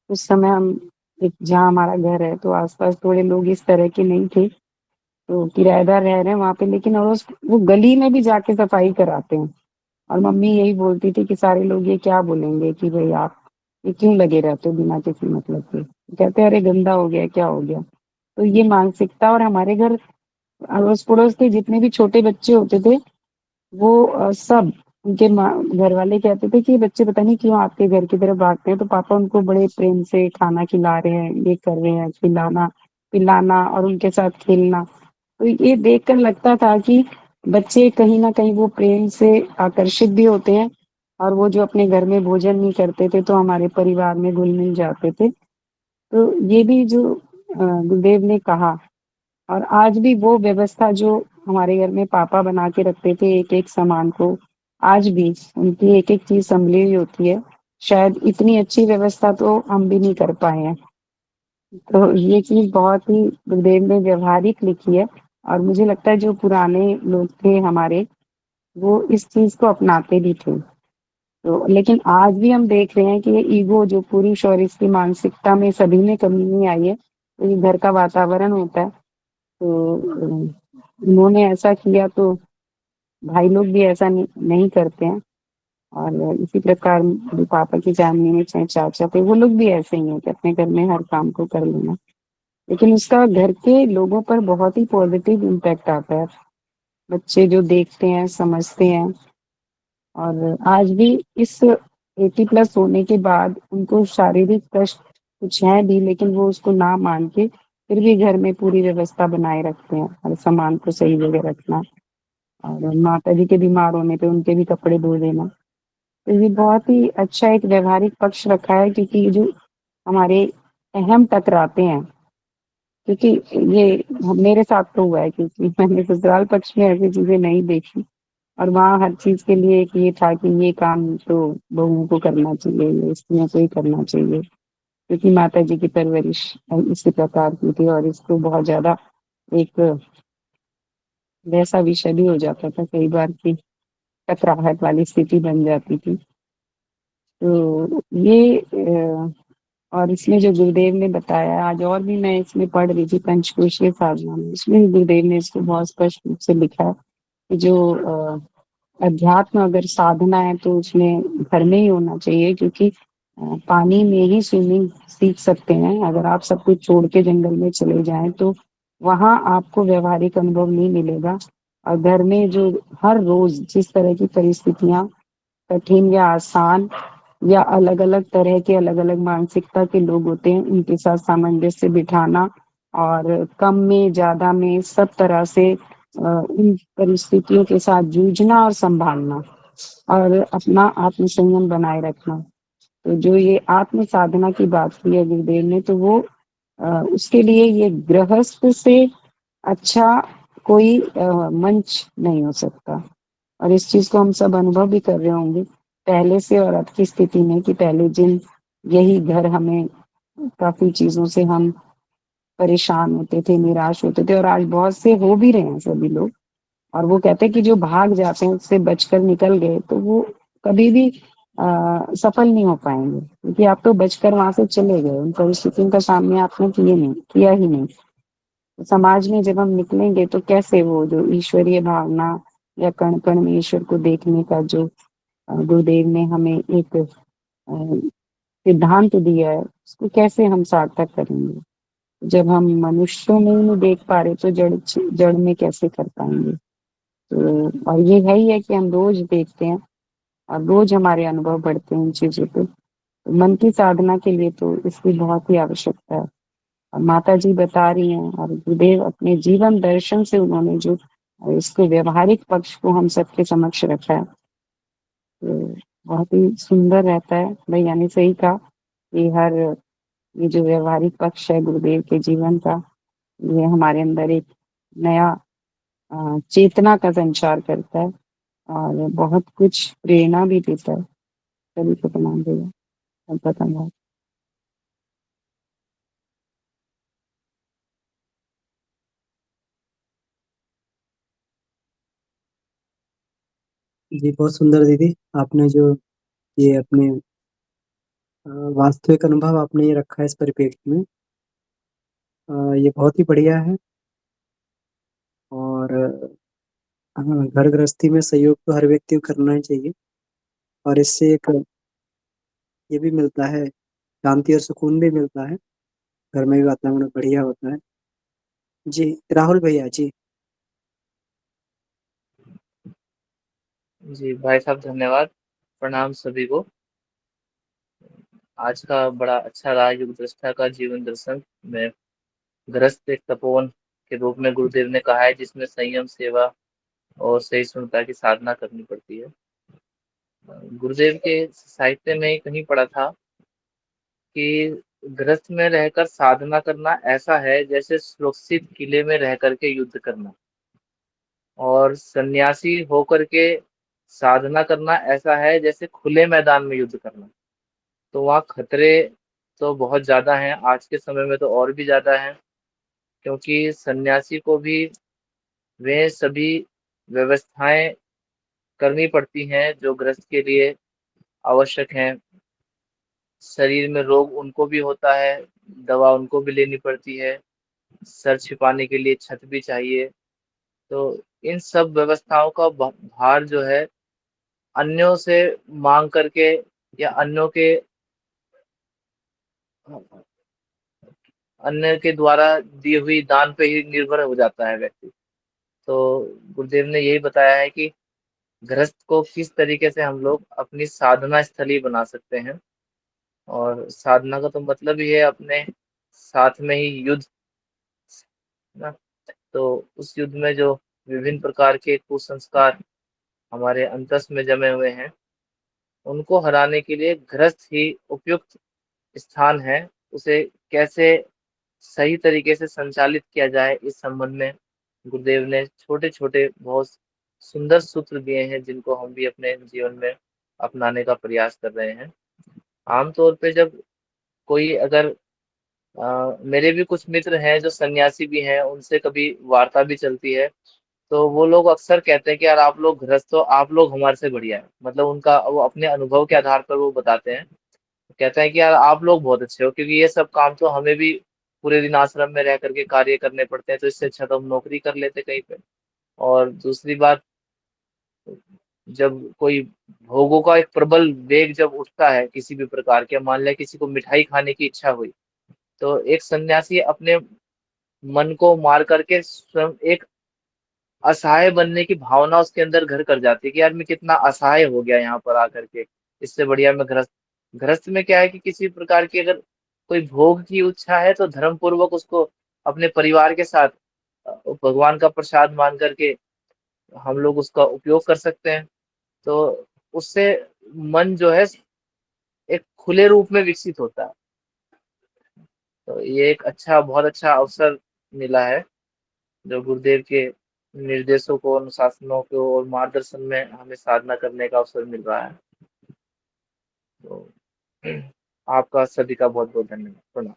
उस समय हम एक जहाँ हमारा घर है, तो आसपास थोड़े लोग इस तरह के नहीं थे, तो किराएदार रह रहे हैं वहां पे, लेकिन और वो गली में भी जाके सफाई कराते हैं। और मम्मी यही बोलती थी कि सारे लोग ये क्या बोलेंगे कि भाई आप ये क्यों लगे रहते हो बिना किसी मतलब के। कहते अरे गंदा हो गया, क्या हो गया। तो ये मानसिकता, और हमारे घर अड़ोस पड़ोस के जितने भी छोटे बच्चे होते थे, वो सब उनके घर वाले कहते थे कि ये बच्चे पता नहीं क्यों आपके घर की तरफ भागते हैं। तो पापा उनको बड़े प्रेम से खाना खिला रहे हैं, ये कर रहे हैं, खिलाना पिलाना और उनके साथ खेलना। तो ये देखकर लगता था कि बच्चे कहीं ना कहीं वो प्रेम से आकर्षित भी होते हैं, और वो जो अपने घर में भोजन नहीं करते थे, तो हमारे परिवार में घुल मिल जाते थे। तो ये भी जो गुरुदेव ने कहा, और आज भी वो व्यवस्था जो हमारे घर में पापा बना के रखते थे एक एक सामान को, आज भी उनकी एक एक चीज संभली हुई होती है। शायद इतनी अच्छी व्यवस्था तो हम भी नहीं कर पाए हैं। तो ये चीज बहुत ही गुरुदेव ने व्यवहारिक लिखी है, और मुझे लगता है जो पुराने लोग थे हमारे, वो इस चीज को अपनाते भी थे। तो लेकिन आज भी हम देख रहे हैं कि ये ईगो जो पुरुष और इसकी मानसिकता में सभी में कमी नहीं आई है। तो ये घर का वातावरण होता है, तो उन्होंने ऐसा किया, तो भाई लोग भी ऐसा नहीं करते हैं। और इसी प्रकार मेरे पापा की फैमिली में चाहे चाचा थे, वो लोग भी ऐसे ही हैं कि अपने घर में हर काम को कर लेना। लेकिन उसका घर के लोगों पर बहुत ही पॉजिटिव इम्पैक्ट आता है। बच्चे जो देखते हैं, समझते हैं। और आज भी इस 80+ होने के बाद उनको शारीरिक कष्ट कुछ है भी, लेकिन वो उसको ना मान के फिर भी घर में पूरी व्यवस्था बनाए रखते हैं, और सामान को सही जगह रखना, और माता जी के बीमार होने पे उनके भी कपड़े धो देना। तो ये बहुत ही अच्छा एक व्यवहारिक पक्ष रखा है, क्योंकि ये जो हमारे अहम टकराते हैं, क्योंकि ये मेरे साथ तो हुआ है, क्योंकि मैंने ससुराल पक्ष में ऐसी चीजें नहीं देखी। और वहाँ हर चीज के लिए एक ये था कि ये काम तो बहुओं को करना चाहिए, ये स्त्रियों को ही करना चाहिए, क्योंकि माता जी की परवरिश इसी प्रकार की थी। और इसको बहुत ज्यादा एक वैसा विषय भी हो जाता था कई बार की टकराहट वाली स्थिति बन जाती थी। तो ये और इसमें जो गुरुदेव ने बताया आज, और भी मैं इसमें पढ़ रही थी पंचकोशीय साधना में, इसमें भी गुरुदेव ने इसको बहुत स्पष्ट रूप से लिखा है कि जो अध्यात्म अगर साधना है, तो उसमें घर में ही होना चाहिए, क्योंकि पानी में ही स्विमिंग सीख सकते हैं। अगर आप सब कुछ छोड़ के जंगल में चले जाएं, तो वहां आपको व्यवहारिक अनुभव नहीं मिलेगा। और घर में जो हर रोज जिस तरह की परिस्थितियां कठिन या आसान या अलग अलग तरह के अलग अलग मानसिकता के लोग होते हैं उनके साथ सामंजस्य बिठाना और कम में ज्यादा में सब तरह से उन परिस्थितियों के साथ जूझना और संभालना और अपना आत्मसंयम बनाए रखना। तो जो ये आत्म साधना की बात की है गुरुदेव ने, तो वो उसके लिए ये गृहस्थ से अच्छा कोई मंच नहीं हो सकता। और इस चीज को हम सब अनुभव भी कर रहे होंगे पहले से और अब की स्थिति में, कि पहले जिन यही घर हमें काफी चीजों से हम परेशान होते थे, निराश होते थे, और आज बहुत से हो भी रहे हैं सभी लोग। और वो कहते हैं कि जो भाग जाते हैं उससे बचकर निकल गए तो वो कभी भी सफल नहीं हो पाएंगे, क्योंकि आप तो बचकर वहां से चले गए, उन परिस्थितियों का सामने आपने किया ही नहीं। तो समाज में जब हम निकलेंगे तो कैसे वो जो ईश्वरीय भावना या कण कण में ईश्वर को देखने का जो गुरुदेव ने हमें एक सिद्धांत दिया है, उसको कैसे हम सार्थक करेंगे? जब हम मनुष्यों में ही नहीं देख पा रहे तो जड़ जड़ में कैसे कर पाएंगे? तो और ये है ही है कि हम रोज देखते हैं और रोज हमारे अनुभव बढ़ते हैं इन चीजों पे। तो मन की साधना के लिए तो इसकी बहुत ही आवश्यकता है। और माता जी बता रही हैं और गुरुदेव अपने जीवन दर्शन से उन्होंने जो इसको व्यवहारिक पक्ष को हम सबके समक्ष रखा है, तो बहुत ही सुंदर रहता है। भैया ने सही कहा कि ये जो व्यवहारिक पक्ष है गुरुदेव के जीवन का, ये हमारे अंदर एक नया चेतना का संचार करता है और बहुत कुछ प्रेरणा भी देता है। सभी को प्रणाम भैया, सबका धन्यवाद। जी बहुत सुंदर दीदी, आपने जो ये अपने वास्तविक अनुभव आपने ये रखा है इस परिप्रेक्ष्य में, ये बहुत ही बढ़िया है। और हाँ, घर गृहस्थी में सहयोग तो हर व्यक्ति को करना ही चाहिए, और इससे एक ये भी मिलता है, शांति और सुकून भी मिलता है, घर में भी वातावरण बढ़िया होता है। जी राहुल भैया जी। जी भाई साहब धन्यवाद। प्रणाम सभी को। आज का बड़ा अच्छा रहा युग दृष्टा का जीवन दर्शन में। गृहस्थ एक तपोवन के रूप में गुरुदेव ने कहा है, जिसमें संयम, सेवा और सहिष्णुता की साधना करनी पड़ती है। गुरुदेव के साहित्य में कहीं पढ़ा था कि गृहस्थ में रहकर साधना करना ऐसा है जैसे सुरक्षित किले में रह करके युद्ध करना, और सन्यासी होकर के साधना करना ऐसा है जैसे खुले मैदान में युद्ध करना। तो वहाँ खतरे तो बहुत ज्यादा हैं, आज के समय में तो और भी ज्यादा हैं, क्योंकि सन्यासी को भी वे सभी व्यवस्थाएं करनी पड़ती हैं जो गृहस्थ के लिए आवश्यक हैं। शरीर में रोग उनको भी होता है, दवा उनको भी लेनी पड़ती है, सर छिपाने के लिए छत भी चाहिए। तो इन सब व्यवस्थाओं का भार जो है अन्यों से मांग करके या अन्य के द्वारा दी हुई दान पे ही निर्भर हो जाता है व्यक्ति। तो गुरुदेव ने यही बताया है कि गृहस्थ को किस तरीके से हम लोग अपनी साधना स्थली बना सकते हैं। और साधना का तो मतलब ही है अपने साथ में ही युद्ध, ना। तो उस युद्ध में जो विभिन्न प्रकार के कुसंस्कार हमारे अंतस में जमे हुए हैं, उनको हराने के लिए गृहस्थ ही उपयुक्त स्थान है। उसे कैसे सही तरीके से संचालित किया जाए, इस संबंध में गुरुदेव ने छोटे छोटे बहुत सुंदर सूत्र दिए हैं, जिनको हम भी अपने जीवन में अपनाने का प्रयास कर रहे हैं। आमतौर पे जब कोई अगर मेरे भी कुछ मित्र हैं जो सन्यासी भी हैं, उनसे कभी वार्ता भी चलती है, तो वो लोग अक्सर कहते हैं कि यार आप लोग गृहस्थ हो, आप लोग हमारे से बढ़िया है। मतलब उनका वो अपने अनुभव के आधार पर वो बताते हैं, कहते हैं कि यार आप लोग बहुत अच्छे हो, क्योंकि ये सब काम तो हमें भी पूरे दिन आश्रम में रह करके कार्य करने पड़ते हैं, तो इससे अच्छा तो हम नौकरी कर लेते कहीं पे। और दूसरी बात, जब कोई भोगों का एक प्रबल वेग जब उठता है किसी भी प्रकार के, मान लिया किसी को मिठाई खाने की इच्छा हुई, तो एक सन्यासी अपने मन को मार करके स्वयं एक असहाय बनने की भावना उसके अंदर घर कर जाती है कि यार मैं कितना असहाय हो गया यहाँ पर आकर के, इससे बढ़िया मैं गृहस्थ गृहस्थ में क्या है कि किसी प्रकार की अगर कोई भोग की इच्छा है तो धर्म पूर्वक उसको अपने परिवार के साथ भगवान का प्रसाद मान करके हम लोग उसका उपयोग कर सकते हैं। तो उससे मन जो है एक खुले रूप में विकसित होता है। तो ये एक बहुत अच्छा अवसर मिला है जो गुरुदेव के निर्देशों को, अनुशासनों को और मार्गदर्शन में हमें साधना करने का अवसर मिल रहा है। तो आपका सभी का बहुत बहुत धन्यवाद, प्रणाम।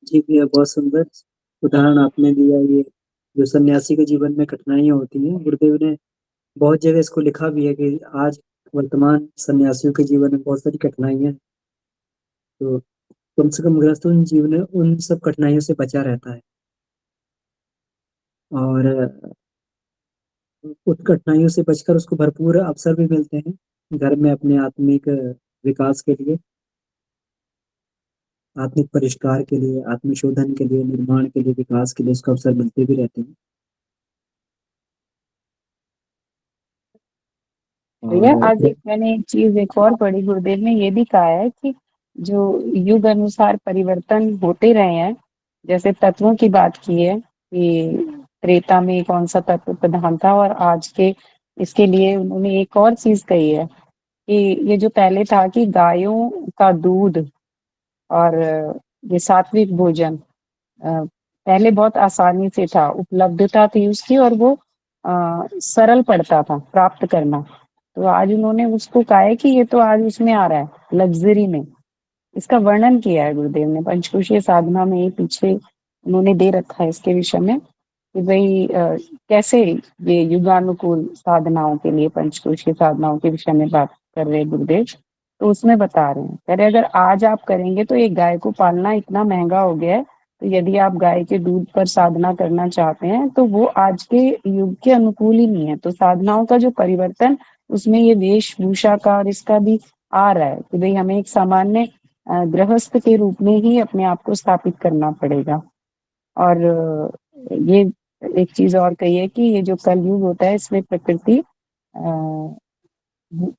जी भैया, बहुत सुंदर उदाहरण आपने दिया। ये जो सन्यासी के जीवन में कठिनाइयां होती हैं, गुरुदेव ने बहुत जगह इसको लिखा भी है कि आज वर्तमान सन्यासियों के जीवन में बहुत सारी कठिनाइयां हैं। तो कम से कम गृहस्थ उन जीवन उन सब कठिनाइयों से बचा रहता है और उन कठिनाइयों से बचकर उसको भरपूर अवसर भी मिलते हैं घर में अपने आत्मिक विकास के लिए, आत्मिक परिष्कार के लिए, आत्मशोधन के लिए, निर्माण के लिए, विकास के लिए उसको अवसर मिलते भी रहते हैं। भैया आज और एक मैंने एक चीज एक और पढ़ी, गुरुदेव ने ये भी कहा है कि जो युग अनुसार परिवर्तन होते रहे हैं, जैसे तत्वों की बात की है कि त्रेता में कौन सा तत्व प्रधान था, और आज के इसके लिए उन्होंने एक और चीज कही है कि ये जो पहले था कि गायों का दूध और ये सात्विक भोजन पहले बहुत आसानी से था, उपलब्धता थी उसकी, और वो सरल पड़ता था प्राप्त करना। तो आज उन्होंने उसको कहा है कि ये तो आज उसमें आ रहा है लग्जरी में। इसका वर्णन किया है गुरुदेव ने पंचकोशीय साधना में, ये पीछे उन्होंने दे रखा है इसके विषय में कि भाई कैसे ये युगानुकूल साधनाओं के लिए पंचकोशीय साधनाओं के विषय में बात कर रहे हैं गुरुदेव। तो उसमें बता रहे हैं, कह रहे अगर आज आप करेंगे तो एक गाय को पालना इतना महंगा हो गया है, तो यदि आप गाय के दूध पर साधना करना चाहते हैं तो वो आज के युग के अनुकूल ही नहीं है। तो साधनाओं का जो परिवर्तन उसमें ये वेशभूषा का और इसका भी आ रहा है कि भाई हमें एक सामान्य गृहस्थ के रूप में ही अपने आप को स्थापित करना पड़ेगा। और ये एक चीज और कही है कि ये जो कलयुग होता है इसमें प्रकृति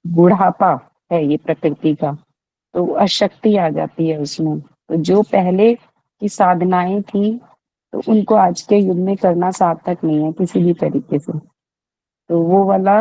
बुढ़ापा है, ये प्रकृति का, तो अशक्ति आ जाती है उसमें। तो जो पहले की साधनाएं थी तो उनको आज के युग में करना सार्थक नहीं है किसी भी तरीके से। तो वो वाला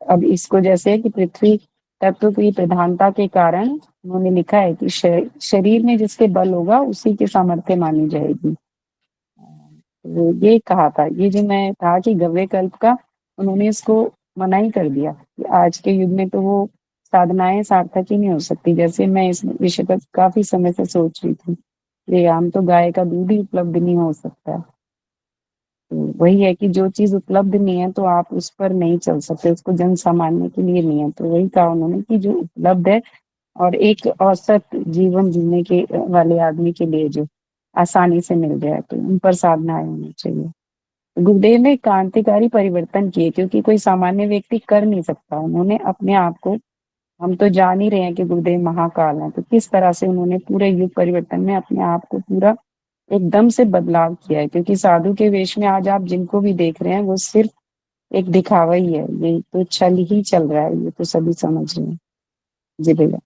अब इसको जैसे है कि पृथ्वी तत्व की प्रधानता के कारण उन्होंने लिखा है कि शरीर में जिसके बल होगा उसी की सामर्थ्य मानी जाएगी। तो ये कहा था, ये जो मैं कहा कि गव्य कल्प का, उन्होंने इसको मना ही कर दिया कि आज के युग में तो वो साधनाएं सार्थक ही नहीं हो सकती। जैसे मैं इस विषय पर काफी समय से सोच रही थी, ये हम तो गाय का दूध ही उपलब्ध नहीं हो सकता है। तो वही है कि जो चीज उपलब्ध नहीं है तो आप उस पर नहीं चल सकते, उसको जन सामान्य के लिए नहीं है। तो वही कहा उन्होंने कि जो उपलब्ध है और एक औसत जीवन जीने के वाले आदमी के लिए जो आसानी से मिल जाए तो उन पर साधनाएं होनी चाहिए। गुरुदेव ने क्रांतिकारी परिवर्तन किए क्योंकि कोई सामान्य व्यक्ति कर नहीं सकता। उन्होंने अपने आप को, हम तो जान ही रहे हैं कि गुरुदेव महाकाल हैं, तो किस तरह से उन्होंने पूरे युग परिवर्तन में अपने आप को पूरा एकदम से बदलाव किया है। क्योंकि साधु के वेश में आज आप जिनको भी देख रहे हैं वो सिर्फ एक दिखावा ही है, ये तो छल ही चल रहा है, ये तो सभी समझ रहे हैं। जी भैया।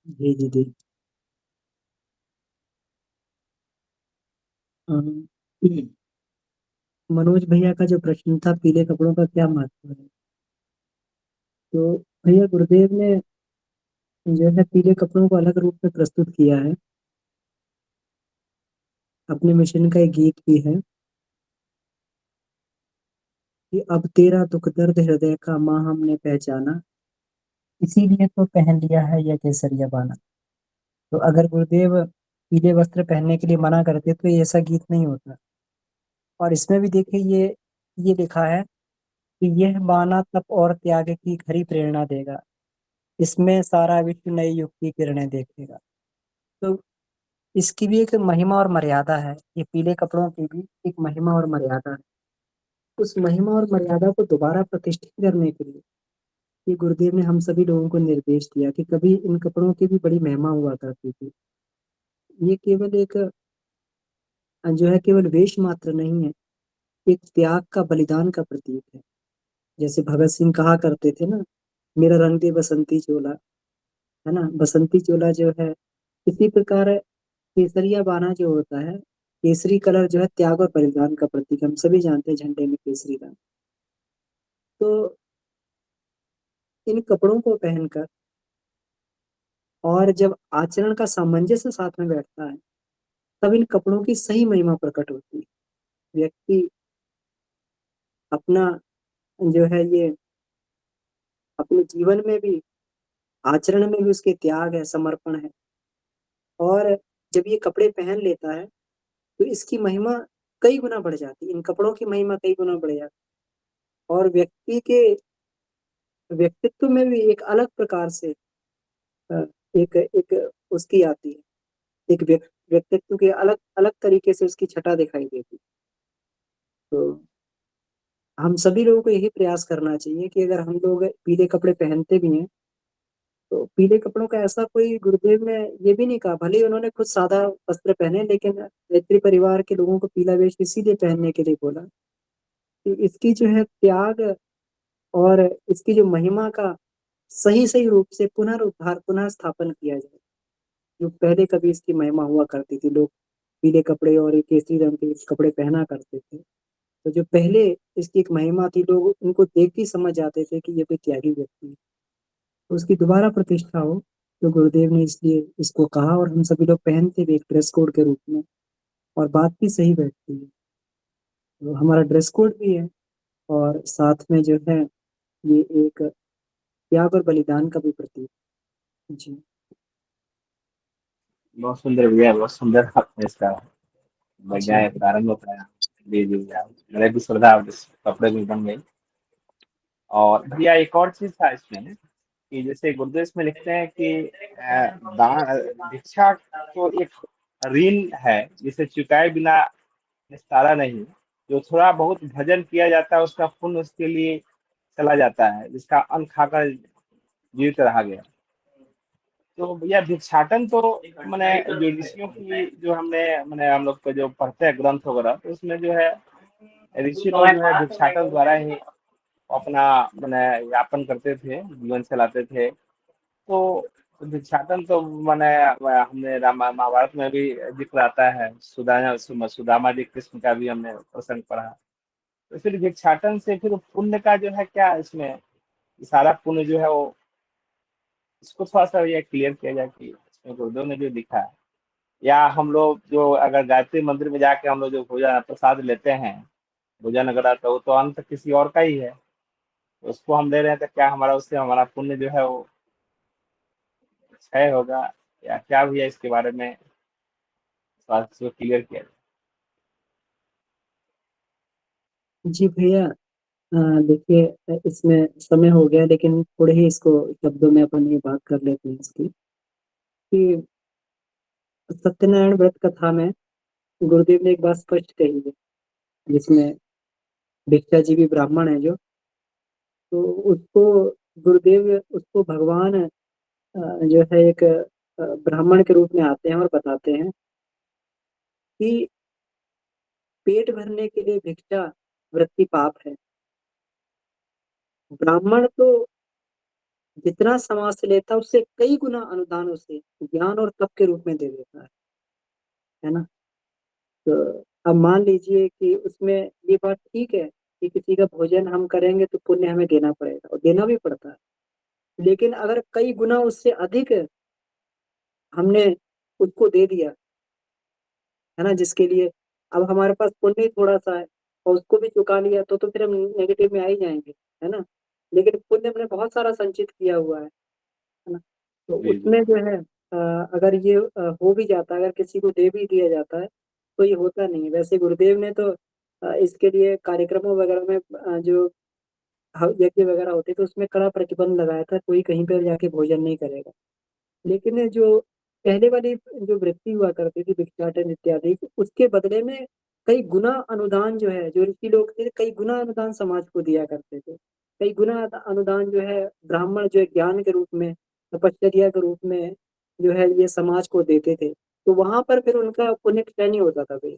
जी जी जी। अम, मनोज भैया का जो प्रश्न था, पीले कपड़ों का क्या महत्व है, तो भैया गुरुदेव ने जो है पीले कपड़ों को अलग रूप में प्रस्तुत किया है। अपने मिशन का एक गीत भी है कि अब तेरा दुख दर्द हृदय का माँ हमने पहचाना, इसीलिए तो पहन लिया है यह केसरिया बाना। तो अगर गुरुदेव पीले वस्त्र पहनने के लिए मना करते तो ये ऐसा गीत नहीं होता। और इसमें भी देखिए ये लिखा है कि यह बाना तप और त्याग की खरी प्रेरणा देगा, इसमें सारा विश्व नई युग की किरणें देखेगा। तो इसकी भी एक महिमा और मर्यादा है, ये पीले कपड़ों की भी एक महिमा और मर्यादा है। उस महिमा और मर्यादा को दोबारा प्रतिष्ठित करने के लिए ये गुरुदेव ने हम सभी लोगों को निर्देश दिया कि कभी इन कपड़ों की भी बड़ी महिमा हुआ करती थी। ये केवल एक जो है केवल वेश मात्र नहीं है, एक त्याग का, बलिदान का प्रतीक है। जैसे भगत सिंह कहा करते थे ना, मेरा रंग दे बसंती चोला, है ना। बसंती चोला जो है, इसी प्रकार केसरिया बाना जो होता है, केसरी कलर जो है त्याग और बलिदान का प्रतीक है। हम सभी जानते हैं झंडे में केसरी रंग। तो इन कपड़ों को पहनकर और जब आचरण का सामंजस्य साथ में बैठता है, तब इन कपड़ों की सही महिमा प्रकट होती है। व्यक्ति अपना जो है ये अपने जीवन में भी, आचरण में भी उसके त्याग है, समर्पण है। और जब ये कपड़े पहन लेता है तो इसकी महिमा कई गुना बढ़ जाती है, इन कपड़ों की महिमा कई गुना बढ़ जाती है। और व्यक्ति के व्यक्तित्व में भी एक अलग प्रकार से अ, एक एक उसकी आती है, एक व्यक्तित्व के अलग अलग तरीके से उसकी छटा दिखाई देती है। तो हम सभी लोगों को यही प्रयास करना चाहिए कि अगर हम लोग पीले कपड़े पहनते भी हैं, तो पीले कपड़ों का ऐसा कोई, गुरुदेव ने ये भी नहीं कहा, भले ही उन्होंने खुद सादा वस्त्र पहने, लेकिन गायत्री परिवार के लोगों को पीला वेश इसीलिए पहनने के लिए बोला कि इसकी जो है त्याग और इसकी जो महिमा का सही सही रूप से पुनरुद्धार, पुनः स्थापन किया जाए। जो पहले कभी इसकी महिमा हुआ करती थी, लोग पीले कपड़े और एक केसरी रंग के कपड़े पहना करते थे, तो जो पहले इसकी एक महिमा थी, लोग उनको देख ही समझ जाते थे कि ये कोई त्यागी व्यक्ति है। तो उसकी दोबारा प्रतिष्ठा हो, तो गुरुदेव ने इसलिए इसको कहा, और हम सभी लोग पहनते भी एक ड्रेस कोड के रूप में, और बात भी सही बैठती है। तो हमारा ड्रेस कोड भी है, और साथ में जो है ये एक त्याग और बलिदान का भी प्रतीक है। जी। बहुत सुंदर भैया, बहुत सुंदर आपने इसका जी। बढ़िया प्रारंभ बताया। जी जी भैया, मेरे भी श्रद्धा अब इस कपड़े में बन गई। और भैया एक और चीज था इसमें कि जैसे गुरुदेव में लिखते हैं कि दान, भिक्षा तो एक ऋण है जिसे चुकाए बिना निस्तारा नहीं। जो थोड़ा बहुत भजन किया जाता है उसका पुण्य उसके लिए चला जाता है, जिसका अन्न खाकर जीवित रहा गया। तो भैया भिक्षाटन तो मैंने जो ऋषियों की जो हमने मैंने हम लोग को जो पढ़ते हैं ग्रंथ वगैरह, तो उसमें जो है ऋषि लोग जो है भिक्षाटन द्वारा ही अपना मैंने यापन करते थे, जीवन चलाते थे। तो भिक्षाटन तो मैंने हमने महाभारत में भी जिक्र आता है, सुदामा जी कृष्ण का भी हमने प्रसंग पढ़ा। तो फिर भिक्षाटन से फिर पुण्य का जो है क्या, इसमें सारा पुण्य जो है वो, इसको थोड़ा सा ये क्लियर किया जाए कि इसमें गुरुदेव ने जो लिखा है, या हम लोग जो अगर गायत्री मंदिर में जाके हम लोग जो भोजन प्रसाद लेते हैं, भोजन अगर तो वो तो अंत किसी और का ही है, तो उसको हम ले रहे हैं, तो क्या हमारा उससे हमारा पुण्य जो है वो क्षय होगा, या क्या भी है इसके बारे में थोड़ा सा क्लियर किया जाए। जी भैया, देखिए इसमें समय हो गया, लेकिन थोड़े ही इसको शब्दों में अपन ये बात कर लेते हैं इसकी, कि सत्यनारायण व्रत कथा में गुरुदेव ने एक बात स्पष्ट कही है, जिसमें भिक्षा जीवी ब्राह्मण है जो, तो उसको गुरुदेव उसको भगवान जो है एक ब्राह्मण के रूप में आते हैं और बताते हैं कि पेट भरने के लिए भिक्षा वृत्ति पाप है। ब्राह्मण तो जितना समाज से लेता है उससे कई गुना अनुदान उसे ज्ञान और तप के रूप में दे देता है ना। तो अब मान लीजिए कि उसमें ये बात ठीक है कि किसी का भोजन हम करेंगे तो पुण्य हमें देना पड़ेगा, और देना भी पड़ता है, लेकिन अगर कई गुना उससे अधिक हमने उसको दे दिया, है ना, जिसके लिए अब हमारे पास पुण्य ही थोड़ा सा है, और उसको भी चुका लिया, तो फिर हम नेगेटिव में आ ही जाएंगे, है ना। लेकिन पुण्य हमने बहुत सारा संचित किया हुआ है ना। तो जी जी। उसमें जो है अगर ये हो भी जाता है, अगर किसी को दे भी दिया जाता है, तो ये होता नहीं है। वैसे गुरुदेव ने तो इसके लिए कार्यक्रमों वगैरह में जो यज्ञ वगैरह होते तो उसमें कड़ा प्रतिबंध लगाया था, कोई कहीं पर जाके भोजन नहीं करेगा। लेकिन ये जो पहले वाली जो वृत्ति हुआ करती थी भिक्षाटन इत्यादि, उसके बदले में कई गुना अनुदान जो है, जो ऋषि लोग थे कई गुना अनुदान समाज को दिया करते थे। कई गुना अनुदान जो है ब्राह्मण जो है ज्ञान के रूप में, तपश्चर्या के रूप में जो है ये समाज को देते थे। तो वहां पर फिर उनका पुण्य क्षय नहीं होता था भाई।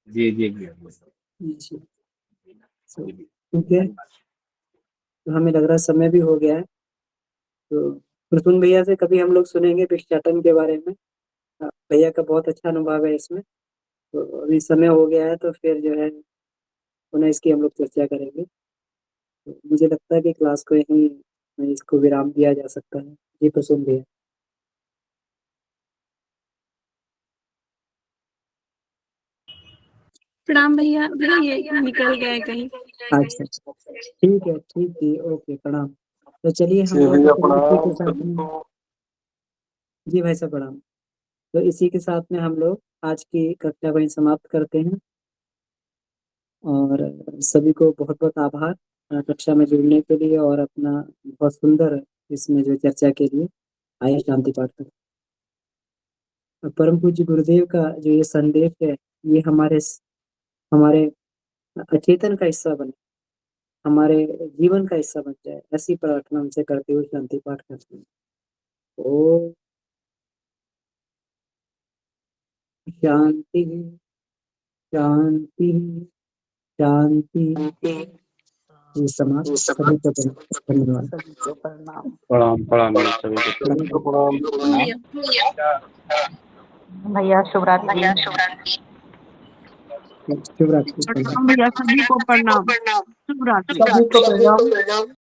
जी जी भैया। जी, ठीक है, तो हमें लग रहा है समय भी हो गया है, तो प्रसून भैया से कभी हम लोग सुनेंगे भिक्षाटन के बारे में। भैया का बहुत अच्छा अनुभव है इसमें। तो अभी समय हो गया है, तो फिर जो है पुनः इसकी हम लोग चर्चा करेंगे। तो मुझे लगता है कि क्लास को यहीं इसको विराम दिया जा सकता है। जी प्रसून भैया। प्रणाम भैया। भैया ये निकल गए कहीं। अच्छा अच्छा, ठीक है, ठीक है, ओके, प्रणाम। तो चलिए हम लोग इसी के साथ में, जी भाई साहब प्रणाम। तो इसी के साथ में हम लोग आज की कक्षा वहीं समाप्त करते हैं, और सभी को बहुत बहुत आभार कक्षा में जुड़ने के लिए और अपना बहुत सुंदर इसमें जो चर्चा के लिए। आइए शांति पाठ करें। परम पूज्य गुरुदेव का जो ये संदेश है, ये हमारे अचेतन का हिस्सा बने, हमारे जीवन का हिस्सा बन जाए, ऐसी प्रार्थना हमसे करते हुए शांति पाठ करते हैं। ओ शांति शांति शांति। ये समाप्त। सभी को धन्यवाद। सभी को प्रणाम। प्रणाम भैया सभी को। सभी को प्रणाम। भैया शुभ रात्रि। शुभ रात्रि। प्रणाम भैया, सभी को प्रणाम। शुभ रात्रि। सभी को प्रणाम।